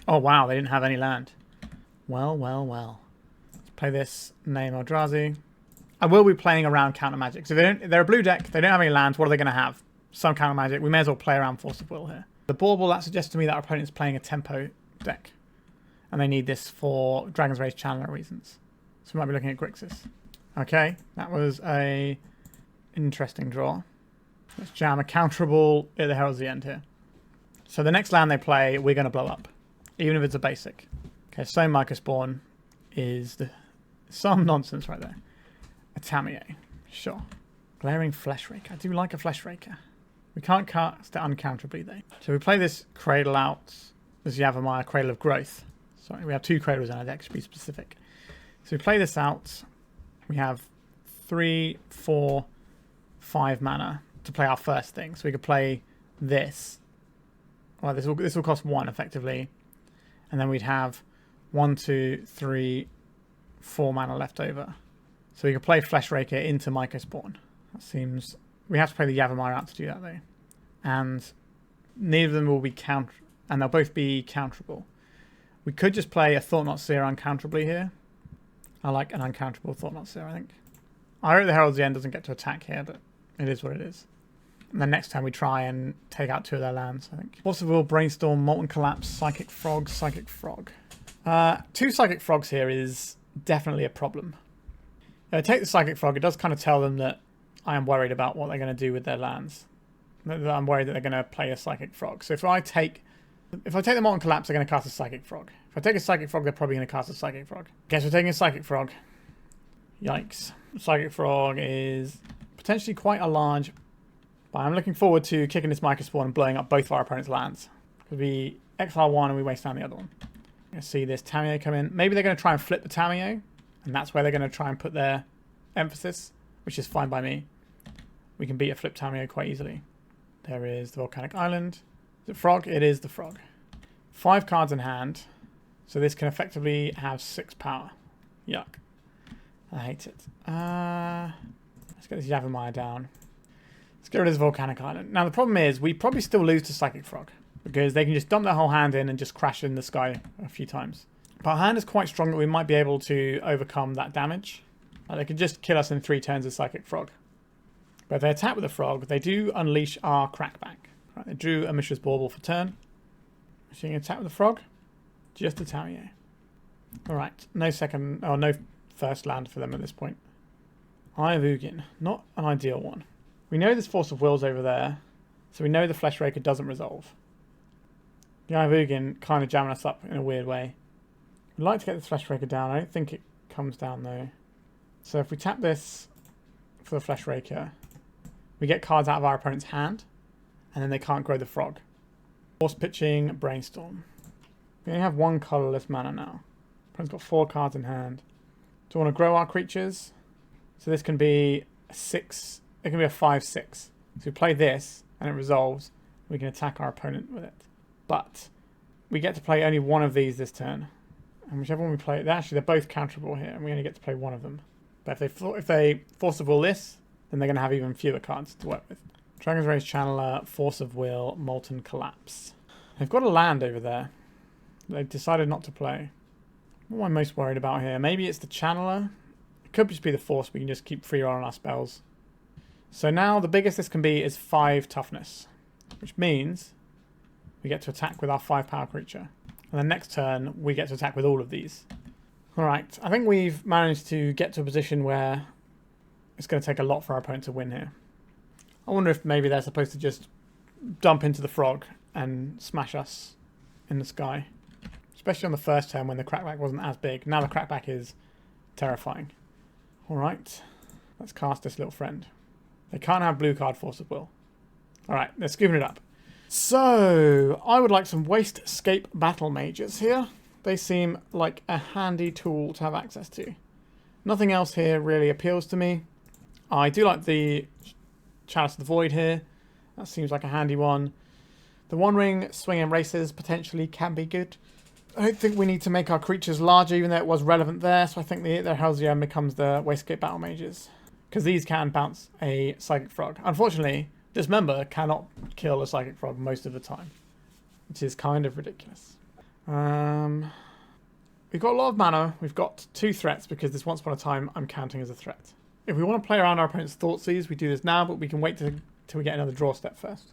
Oh wow, they didn't have any land. Well, well, well. Let's play this name Eldrazi. I will be playing around counter magic. So they're a blue deck, they don't have any lands, what are they going to have? Some counter magic. We may as well play around Force of Will here. The bauble, that suggests to me that our opponent's playing a tempo deck. And they need this for Dragon's Rage Channeler reasons. So we might be looking at Grixis. Okay, that was a interesting draw. Let's jam a counterable at the Heralds the end here. So the next land they play, we're going to blow up. Even if it's a basic. Okay, Sowing Mycospawn is some nonsense right there. A Tamiya. Sure. Glaring Fleshraker. I do like a Fleshraker. We can't cast it uncounterably though. So we play this Cradle out. This Yavimaya Cradle of Growth. Sorry, we have 2 Cradles in our deck to be specific. So we play this out. We have 3, 4, 5 mana to play our first thing. So we could play this. Well, this will cost 1 effectively. And then we'd have 1, 2, 3, 4 mana left over. So we could play Fleshraker into Mycospawn. That seems... We have to play the Yavimaya out to do that though. And neither of them will be counter... And they'll both be counterable. We could just play a Thought-Knot Seer uncounterably here. I like an uncounterable Thought-Knot Seer, I think. I hope the Heralds the End doesn't get to attack here, but it is what it is. And then next time we try and take out 2 of their lands, I think. Force of Will, Brainstorm, Molten Collapse, Psychic Frog, Psychic Frog. 2 Psychic Frogs here is definitely a problem. Take the Psychic Frog, it does kind of tell them that I am worried about what they're going to do with their lands. That I'm worried that they're going to play a Psychic Frog. So if I take the Molten Collapse, they're going to cast a Psychic Frog. If I take a Psychic Frog, they're probably going to cast a Psychic Frog. Okay, so we're taking a Psychic Frog. Yikes. Psychic Frog is potentially quite a large. But I'm looking forward to kicking this Mycospawn and blowing up both of our opponent's lands. Because we exile one and we Wasteland the other one. You're going to see this Tamiyo come in. Maybe they're going to try and flip the Tamiyo. And that's where they're going to try and put their emphasis, which is fine by me. We can beat a flip Tamiyo quite easily. There is the Volcanic Island. Is it Frog? It is the Frog. 5 cards in hand. So this can effectively have 6 power. Yuck. I hate it. Let's get this Yavimaya down. Let's get rid of this Volcanic Island. Now the problem is we probably still lose to Psychic Frog. Because they can just dump their whole hand in and just crash in the sky a few times. But our hand is quite strong that we might be able to overcome that damage. They could just kill us in 3 turns with Psychic Frog. But if they attack with a Frog, they do unleash our Crackback. Right, they drew a Mishra's Bauble for turn. So you can attack with the Frog. Just a Tamiyo. Alright, no first land for them at this point. Eye of Ugin, not an ideal one. We know this Force of Will's over there, so we know the Fleshraker doesn't resolve. The Eye of Ugin kind of jamming us up in a weird way. We'd like to get the Fleshraker down. I don't think it comes down though. So if we tap this for the Fleshraker, we get cards out of our opponent's hand, and then they can't grow the Frog. Force pitching, Brainstorm. We only have 1 colourless mana now. Opponent's got 4 cards in hand. Do we want to grow our creatures? So this can be a 6. It can be a 5/6. So we play this, and it resolves. We can attack our opponent with it. But we get to play only one of these this turn. And whichever one we play, they're both counterable here, and we only get to play one of them. But if they Force of Will this, then they're going to have even fewer cards to work with. Dragon's Rage Channeler, Force of Will, Molten Collapse. They've got a land over there. They've decided not to play. What am I most worried about here? Maybe it's the Channeler. It could just be the Force. We can just keep free roll on our spells. So now the biggest this can be is 5 toughness, which means we get to attack with our 5 power creature. And then next turn, we get to attack with all of these. Alright, I think we've managed to get to a position where it's going to take a lot for our opponent to win here. I wonder if maybe they're supposed to just dump into the Frog and smash us in the sky. Especially on the first turn when the Crackback wasn't as big. Now the Crackback is terrifying. Alright, let's cast this little friend. They can't have blue card Force of Will. Alright, they're scooping it up. So, I would like some Wastescape Battlemages here. They seem like a handy tool to have access to. Nothing else here really appeals to me. I do like the Chalice of the Void here. That seems like a handy one. The One Ring Swing and Races potentially can be good. I don't think we need to make our creatures larger, even though it was relevant there. So I think the Heralds becomes the Wastescape Battlemages. Because these can bounce a Psychic Frog. Unfortunately, Dismember cannot kill a Psychic Frog most of the time. Which is kind of ridiculous. We've got a lot of mana. We've got 2 threats because this Once Upon a Time I'm counting as a threat. If we want to play around our opponent's Thoughtseize, we do this now, but we can wait till we get another draw step first.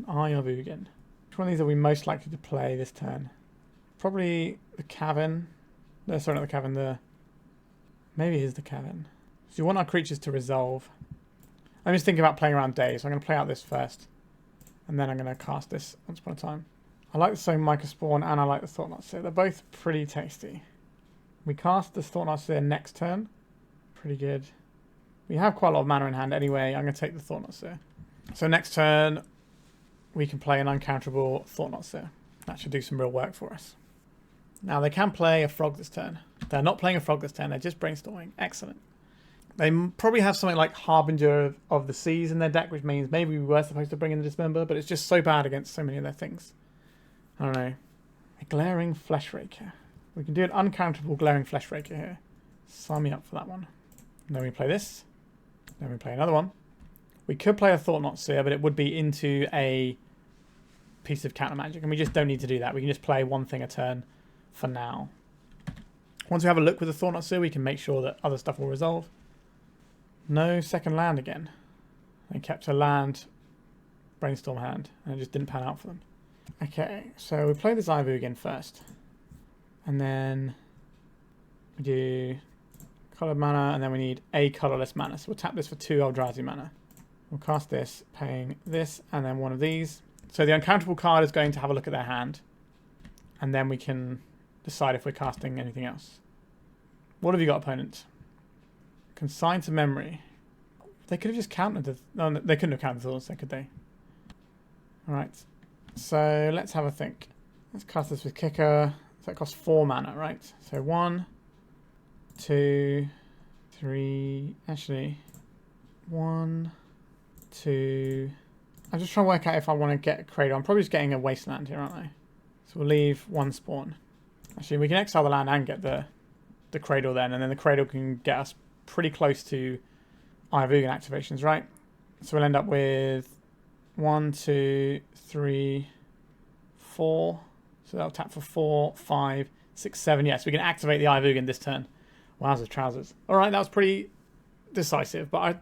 Eye of Ugin. Which one of these are we most likely to play this turn? Probably the Cavern. No, sorry, not the Cavern. Maybe it is the Cavern. So you want our creatures to resolve. I'm just thinking about playing around days, so I'm going to play out this first. And then I'm going to cast this Once Upon a Time. I like the Sowing Mycospawn and I like the Thought-Knot Seer. They're both pretty tasty. We cast the Thought-Knot Seer next turn. Pretty good. We have quite a lot of mana in hand anyway. I'm going to take the Thought-Knot Seer. So next turn, we can play an uncounterable Thought-Knot Seer. That should do some real work for us. Now they can play a Frog this turn. They're not playing a Frog this turn. They're just brainstorming. Excellent. They probably have something like Harbinger of the Seas in their deck, which means maybe we were supposed to bring in the Dismember, but it's just so bad against so many of their things. I don't know. A Glaring Fleshraker. We can do an uncounterable Glaring Fleshraker here. Sign me up for that one. And then we play this. Then we play another one. We could play a Thought-Knot Seer, but it would be into a piece of counter magic, and we just don't need to do that. We can just play one thing a turn for now. Once we have a look with the Thought-Knot Seer, we can make sure that other stuff will resolve. No second land again. They kept a land brainstorm hand, and it just didn't pan out for them. Okay, so we play this Eye of Ugin first. And then we do coloured mana, and then we need a colourless mana. So we'll tap this for 2 Eldrazi mana. We'll cast this, paying this, and then one of these. So the uncountable card is going to have a look at their hand. And then we can decide if we're casting anything else. What have you got, opponent? Consign to Memory. They could have just countered the... No, they couldn't have countered the Thought-Knot Seer, could they? Alright. So let's have a think. Let's cast this with Kicker. So that costs 4 mana, right? So 1, 2, 3... Actually... 1, 2... I'm just trying to work out if I want to get a Cradle. I'm probably just getting a Wasteland here, aren't I? So we'll leave 1 spawn. Actually, we can exile the land and get the Cradle then, and then the Cradle can get us pretty close to Eye of Ugin activations, right? So we'll end up with 1, 2, 3, 4. So that'll tap for 4, 5, 6, 7. Yes, we can activate the Eye of Ugin this turn. Wowzers, trousers. All right, that was pretty decisive, but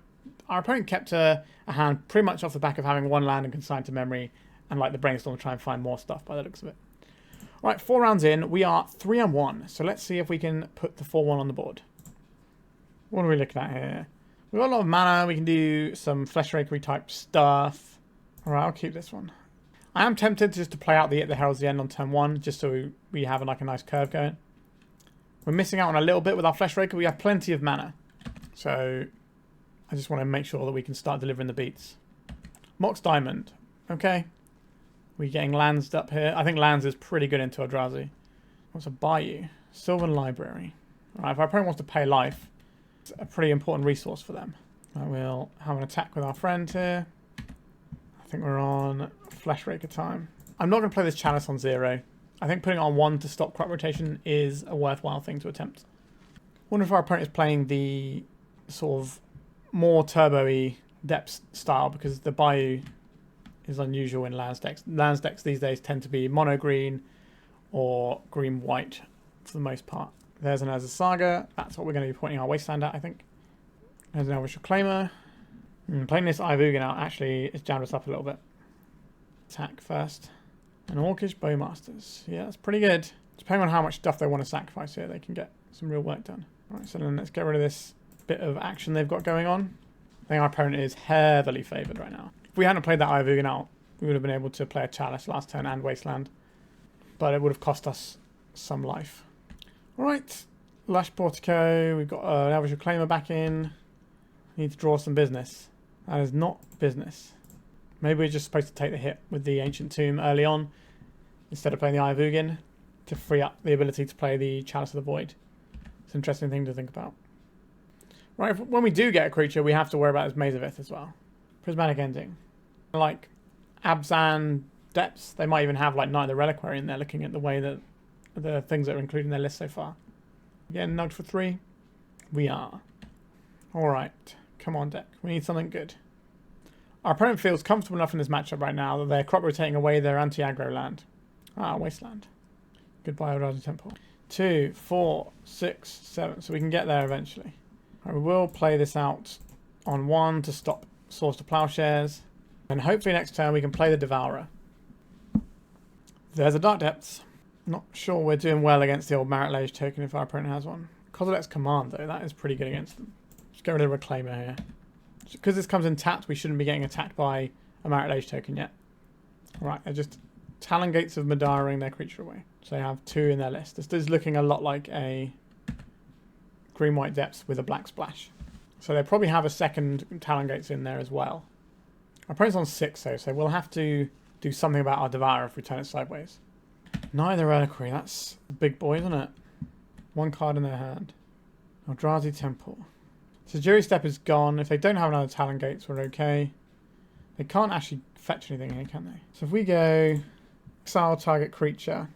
our opponent kept a hand pretty much off the back of having 1 land and consigned to memory, and like the brainstorm to try and find more stuff by the looks of it. All right, 4 rounds in, we are 3-1. So let's see if we can put the 4-1 on the board. What are we looking at here? We've got a lot of mana. We can do some Fleshrakery type stuff. All right, I'll keep this one. I am tempted just to play out the Heralds the end on turn 1, just so we have like a nice curve going. We're missing out on a little bit with our Fleshraker. We have plenty of mana, so I just want to make sure that we can start delivering the beats. Mox Diamond. Okay. We're getting lands up here. I think lands is pretty good into Eldrazi. What's a Bayou? Sylvan Library. Alright, if our opponent wants to pay life, it's a pretty important resource for them. We'll have an attack with our friend here. I think we're on Fleshraker time. I'm not going to play this Chalice on 0. I think putting it on 1 to stop crop rotation is a worthwhile thing to attempt. Wonder if our opponent is playing the sort of more turbo-y depths style, because the Bayou is unusual in lands decks. Lands decks these days tend to be mono green or green white for the most part. There's an Eldrazi Saga. That's what we're going to be pointing our Wasteland at, I think. There's an Elvish Reclaimer. Playing this Eye of Ugin out actually has jammed us up a little bit. Attack first. And Orcish Bowmasters. Yeah, that's pretty good. Depending on how much stuff they want to sacrifice here, they can get some real work done. Right, so then let's get rid of this bit of action they've got going on. I think our opponent is heavily favoured right now. If we hadn't played that Eye of Ugin out, we would have been able to play a Chalice last turn and Wasteland. But it would have cost us some life. Alright, Lush Portico. We've got an Elvish Reclaimer back in. Need to draw some business. That is not business. Maybe we're just supposed to take the hit with the Ancient Tomb early on, instead of playing the Eye of Ugin, to free up the ability to play the Chalice of the Void. It's an interesting thing to think about. Right, when we do get a creature, we have to worry about his Maze of Ith as well. Prismatic Ending. Like Abzan Depths, they might even have like Knight of the Reliquary in there, looking at the way that the things that are included in their list so far. Getting nugged for 3? We are. Alright, come on deck. We need something good. Our opponent feels comfortable enough in this matchup right now that they're crop rotating away their anti-aggro land. Ah, Wasteland. Goodbye, Eldrazi Temple. 2, 4, 6, 7. So we can get there eventually. Right, we will play this out on 1 to stop Swords to Plowshares. And hopefully next turn we can play the Devourer. There's a Dark Depths. Not sure we're doing well against the old Marit Lage token if our opponent has one. Kozilek's Command though, that is pretty good against them. Just get rid of Reclaimer here. Because this comes in tapped, we shouldn't be getting attacked by a Marit Lage token yet. Alright, they're just Talon Gates of Madara-ing their creature away. So they have 2 in their list. This is looking a lot like a green-white Depths with a black splash. So they probably have a second Talon Gates in there as well. Our opponent's on 6 though, so we'll have to do something about our Devourer if we turn it sideways. Knight of the Reliquary, that's a big boy, isn't it? 1 card in their hand. Eldrazi Temple. So Jury Step is gone. If they don't have another Talon Gates, we're okay. They can't actually fetch anything here, can they? So if we go exile target creature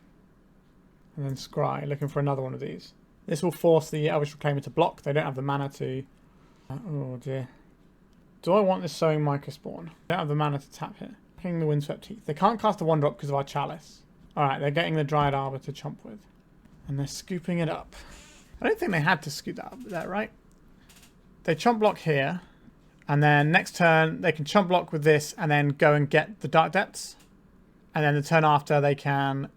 and then scry, looking for another one of these. This will force the Elvish Reclaimer to block. They don't have the mana to... Oh dear. Do I want this Sowing Mycospawn? I don't have the mana to tap here. King the Windswept Heath. They can't cast a 1-drop because of our Chalice. Alright, they're getting the Dryad Arbor to chomp with. And they're scooping it up. I don't think they had to scoop that up there, right? They chomp block here. And then next turn, they can chomp block with this and then go and get the Dark Depths. And then the turn after, they can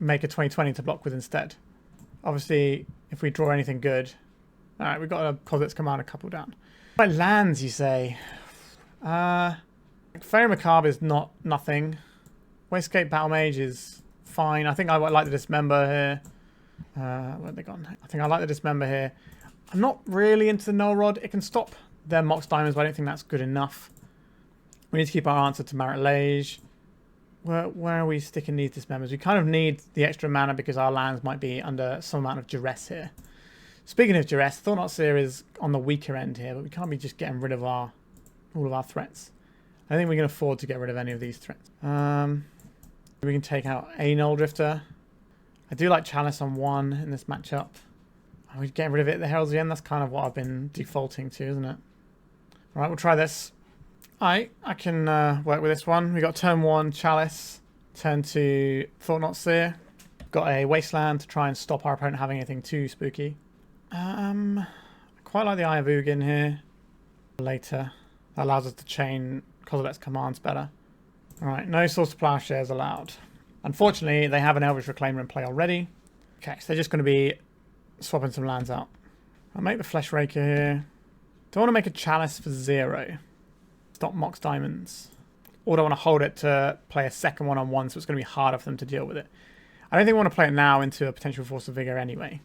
make a 20/20 to block with instead. Obviously, if we draw anything good... Alright, we've got a Kozilek's Command a couple down. Right, lands, you say? Faerie Macabre is nothing. Wastescape Battlemage is fine. I think I like the Dismember here. Where have they gone? I think I like the Dismember here. I'm not really into the Null Rod. It can stop their Mox Diamonds, but I don't think that's good enough. We need to keep our answer to Marit Lage. Where are we sticking these Dismembers? We kind of need the extra mana because our lands might be under some amount of duress here. Speaking of duress, Thought-Knot Seer is on the weaker end here, but we can't be just getting rid of all of our threats. I think we can afford to get rid of any of these threats. We can take out a Nulldrifter. I do like Chalice on 1 in this matchup. Are we getting rid of it at the Heralds again? That's kind of what I've been defaulting to, isn't it? Alright, we'll try this. I can work with this one. We got turn 1 Chalice, turn 2 Thought-Knot Seer. Got a Wasteland to try and stop our opponent having anything too spooky. I quite like the Eye of Ugin here. Later. That allows us to chain Kozilek's commands better. Alright, no Source of Plowshares allowed. Unfortunately, they have an Elvish Reclaimer in play already. Okay, so they're just going to be swapping some lands out. I'll make the Fleshraker here. Do I want to make a Chalice for 0? Stop Mox Diamonds. Or do I want to hold it to play a second one on 1 so it's going to be harder for them to deal with it? I don't think we want to play it now into a potential Force of Vigor anyway.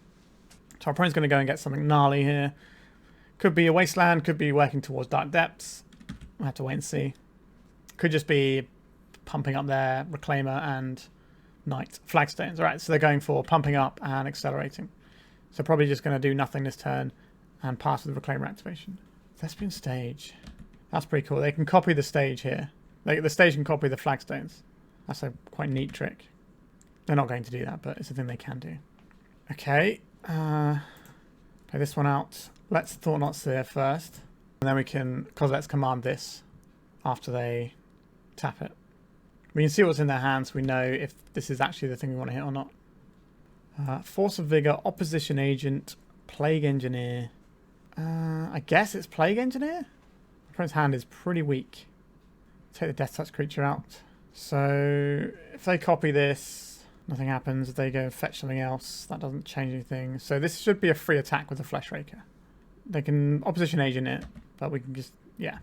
So our opponent's going to go and get something gnarly here. Could be a Wasteland, could be working towards Dark Depths. We'll have to wait and see. Could just be pumping up their Reclaimer and Knight Flagstones. Alright, so they're going for pumping up and accelerating. So probably just going to do nothing this turn and pass with the Reclaimer activation. Thespian Stage. That's pretty cool. They can copy the stage here. The stage can copy the Flagstones. That's a quite neat trick. They're not going to do that, but it's a thing they can do. Okay. Play this one out. Let's Thought-Knot Seer first. And then we can, let's command this after they tap it. We can see what's in their hands. We know if this is actually the thing we want to hit or not. Force of Vigor, Opposition Agent, Plague Engineer. I guess it's Plague Engineer? My friend's hand is pretty weak. Take the Death Touch creature out. So if they copy this, nothing happens. If they go fetch something else, that doesn't change anything. So this should be a free attack with the Fleshraker. They can Opposition Agent it, but we can just, yeah.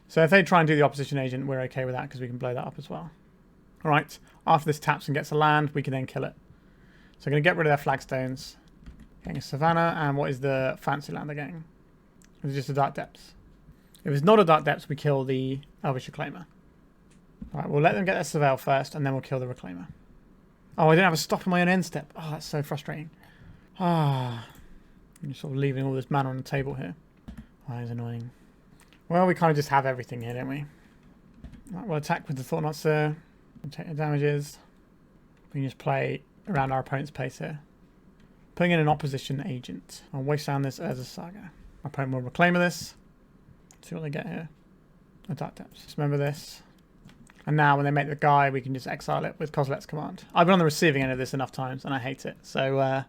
So if they try and do the Opposition Agent, we're okay with that because we can blow that up as well. Alright, after this taps and gets a land, we can then kill it. So we're going to get rid of their Flagstones. Getting a Savannah, and what is the fancy land they're getting? It's just a Dark Depths. If it's not a Dark Depths, we kill the Elvish Reclaimer. Alright, we'll let them get their Surveil first, and then we'll kill the Reclaimer. Oh, I didn't have a stop in my own end step. Oh, that's so frustrating. Ah, I'm just sort of leaving all this mana on the table here. Oh, that is annoying. Well, we kind of just have everything here, don't we? Right, we'll attack with the Thought-Knot Seer. We'll take the damages. We can just play around our opponent's pace here. Putting in an Opposition Agent. I'll Wasteland this as a Saga. Our opponent will Reclaimer this. See what they get here. A Dark Depths. Just remember this. And now when they make the guy, we can just exile it with Kozilek's command. I've been on the receiving end of this enough times, and I hate it. So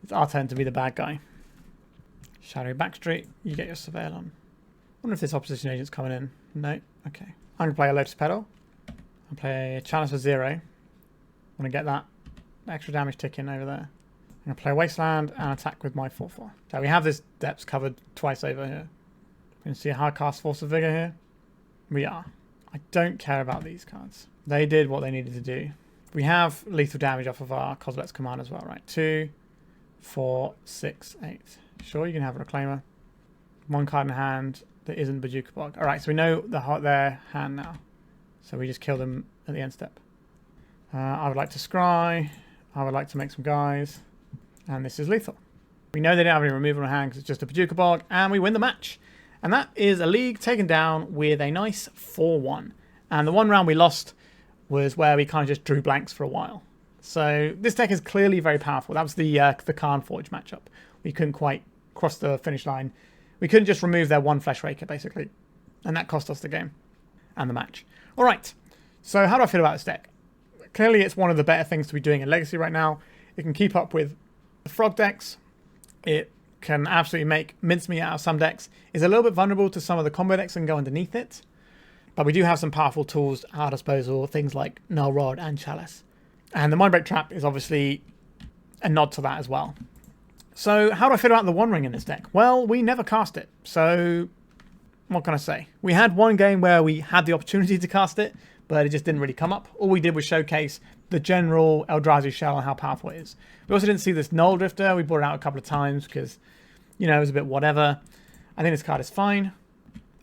it's our turn to be the bad guy. Shadow Backstreet. You get your Surveil on. I wonder if this Opposition Agent's coming in. No. Okay. I'm going to play a Lotus Petal. I'll play a Chalice for 0. I want to get that extra damage ticking over there. I'm going to play Wasteland and attack with my 4/4. So we have this depths covered twice over here. We can see a hard cast Force of Vigor here. We are. I don't care about these cards. They did what they needed to do. We have lethal damage off of our Kozilek's command as well, right? 2, 4, 6, 8. Sure, you can have a Reclaimer. One card in hand that isn't Bojuka Bog. Alright, so we know their hand now. So we just kill them at the end step. I would like to scry. I would like to make some guys. And this is lethal. We know they don't have any removal in hand because it's just a Bojuka Bog. And we win the match. And that is a league taken down with a nice 4-1. And the one round we lost was where we kind of just drew blanks for a while. So this deck is clearly very powerful. That was the Kharnforge matchup. We couldn't quite cross the finish line. We couldn't just remove their one Fleshraker, basically. And that cost us the game and the match. All right. So how do I feel about this deck? Clearly it's one of the better things to be doing in Legacy right now. It can keep up with the Frog decks. It can absolutely make mincemeat out of some decks. It's a little bit vulnerable to some of the combo decks and go underneath it. But we do have some powerful tools at our disposal, things like Null Rod and Chalice. And the Mindbreak Trap is obviously a nod to that as well. So how do I feel about the One Ring in this deck? Well, we never cast it. So what can I say? We had one game where we had the opportunity to cast it, but it just didn't really come up. All we did was showcase the general Eldrazi shell and how powerful it is. We also didn't see this Nulldrifter. We brought it out a couple of times because, you know, it was a bit whatever. I think this card is fine.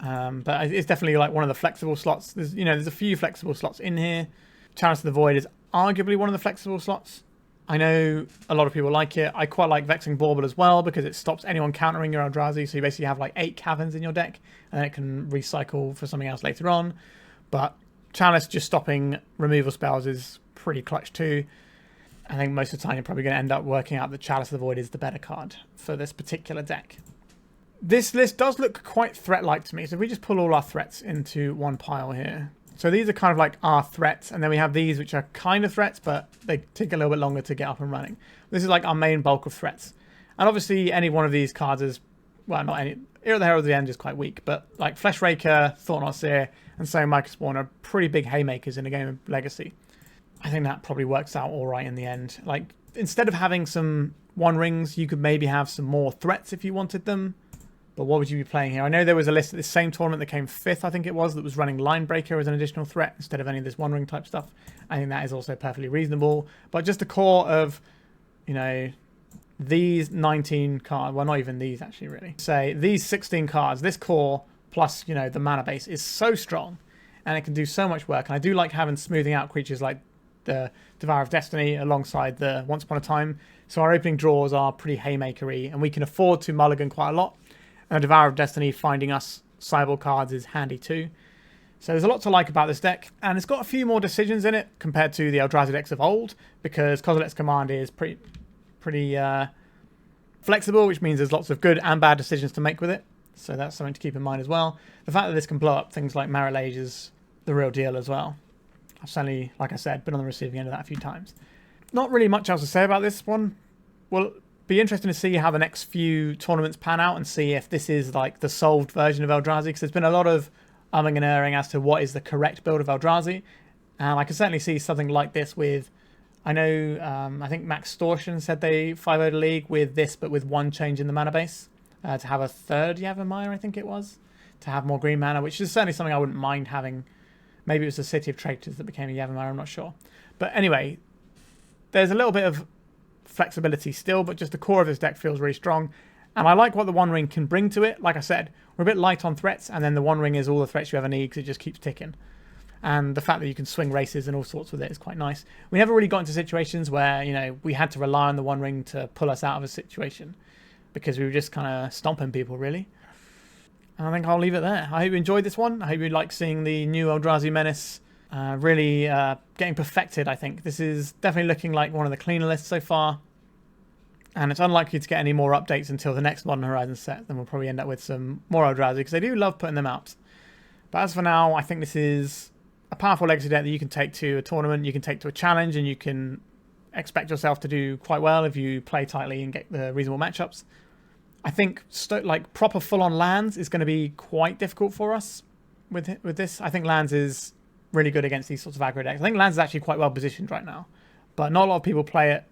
But it's definitely like one of the flexible slots. There's a few flexible slots in here. Chalice of the Void is arguably one of the flexible slots. I know a lot of people like it. I quite like Vexing Bauble as well because it stops anyone countering your Eldrazi. So you basically have like 8 caverns in your deck and then it can recycle for something else later on. But Chalice just stopping removal spells is pretty clutch too. I think most of the time you're probably going to end up working out that Chalice of the Void is the better card for this particular deck. This list does look quite threat-like to me. So if we just pull all our threats into one pile here. So these are kind of like our threats, and then we have these which are kind of threats, but they take a little bit longer to get up and running. This is like our main bulk of threats. And obviously any one of these cards is, well, not any, Ear of the Herald at the end is quite weak, but like Fleshraker, Thought-Knot Seer, and Sowing Mycospawn are pretty big haymakers in a game of Legacy. I think that probably works out all right in the end. Like, instead of having some 1-rings, you could maybe have some more threats if you wanted them. But what would you be playing here? I know there was a list at this same tournament that came 5th, I think it was, that was running Linebreaker as an additional threat instead of any of this 1-ring type stuff. I think that is also perfectly reasonable. But just the core of, these 19 cards, well, not even these actually, really. Say, these 16 cards, this core plus, the mana base is so strong and it can do so much work. And I do like having smoothing out creatures like the Devourer of Destiny alongside the Once Upon a Time. So our opening draws are pretty haymakery and we can afford to mulligan quite a lot. And Devourer of Destiny finding us sideboard cards is handy too. So there's a lot to like about this deck. And it's got a few more decisions in it compared to the Eldrazi decks of old, because Kozilek's command is pretty flexible, which means there's lots of good and bad decisions to make with it. So that's something to keep in mind as well. The fact that this can blow up things like Marrowlage is the real deal as well. I've certainly, like I said, been on the receiving end of that a few times. Not really much else to say about this one. Well, be interesting to see how the next few tournaments pan out and see if this is like the solved version of Eldrazi, because there's been a lot of umming and erring as to what is the correct build of Eldrazi, and I can certainly see something like this with, I know, I think Maxtortion said they 5-0'd a league with this, but with 1 change in the mana base, to have a 3rd Yavimaya, I think it was, to have more green mana, which is certainly something I wouldn't mind having. Maybe it was the City of Traitors that became a Yavimaya, I'm not sure. But anyway, there's a little bit of flexibility still, but just the core of this deck feels really strong. And I like what the 1-ring can bring to it. Like I said, we're a bit light on threats, and then the 1-ring is all the threats you ever need because it just keeps ticking. And the fact that you can swing races and all sorts with it is quite nice. We never really got into situations where, we had to rely on the 1-ring to pull us out of a situation because we were just kind of stomping people, really. And I think I'll leave it there. I hope you enjoyed this one. I hope you like seeing the new Eldrazi Menace really getting perfected, I think. This is definitely looking like one of the cleaner lists so far. And it's unlikely to get any more updates until the next Modern Horizons set. Then we'll probably end up with some more Eldrazi, because they do love putting them out. But as for now, I think this is a powerful Legacy deck that you can take to a tournament, you can take to a challenge, and you can expect yourself to do quite well if you play tightly and get the reasonable matchups. I think like proper full-on lands is going to be quite difficult for us with this. I think lands is really good against these sorts of aggro decks. I think lands is actually quite well positioned right now, but not a lot of people play it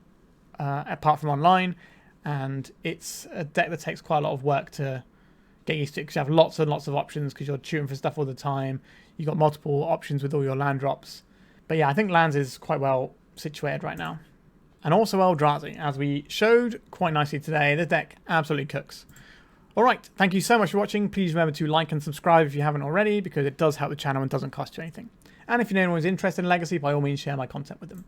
apart from online, and it's a deck that takes quite a lot of work to get used to, because you have lots and lots of options because you're shooting for stuff all the time. You've got multiple options with all your land drops. But yeah, I think lands is quite well situated right now. And also Eldrazi, as we showed quite nicely today, the deck absolutely cooks. Alright, thank you so much for watching. Please remember to like and subscribe if you haven't already, because it does help the channel and doesn't cost you anything. And if you know anyone who's interested in Legacy, by all means share my content with them.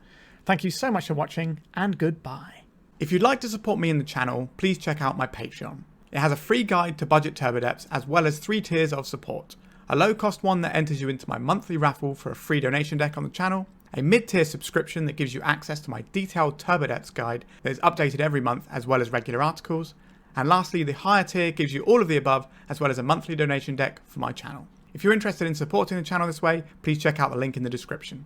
Thank you so much for watching, and goodbye. If you'd like to support me in the channel, please check out my Patreon. It has a free guide to budget turbo depths, as well as 3 tiers of support. A low cost one that enters you into my monthly raffle for a free donation deck on the channel, a mid-tier subscription that gives you access to my detailed turbo depths guide that is updated every month, as well as regular articles, and lastly the higher tier gives you all of the above, as well as a monthly donation deck for my channel. If you're interested in supporting the channel this way, please check out the link in the description.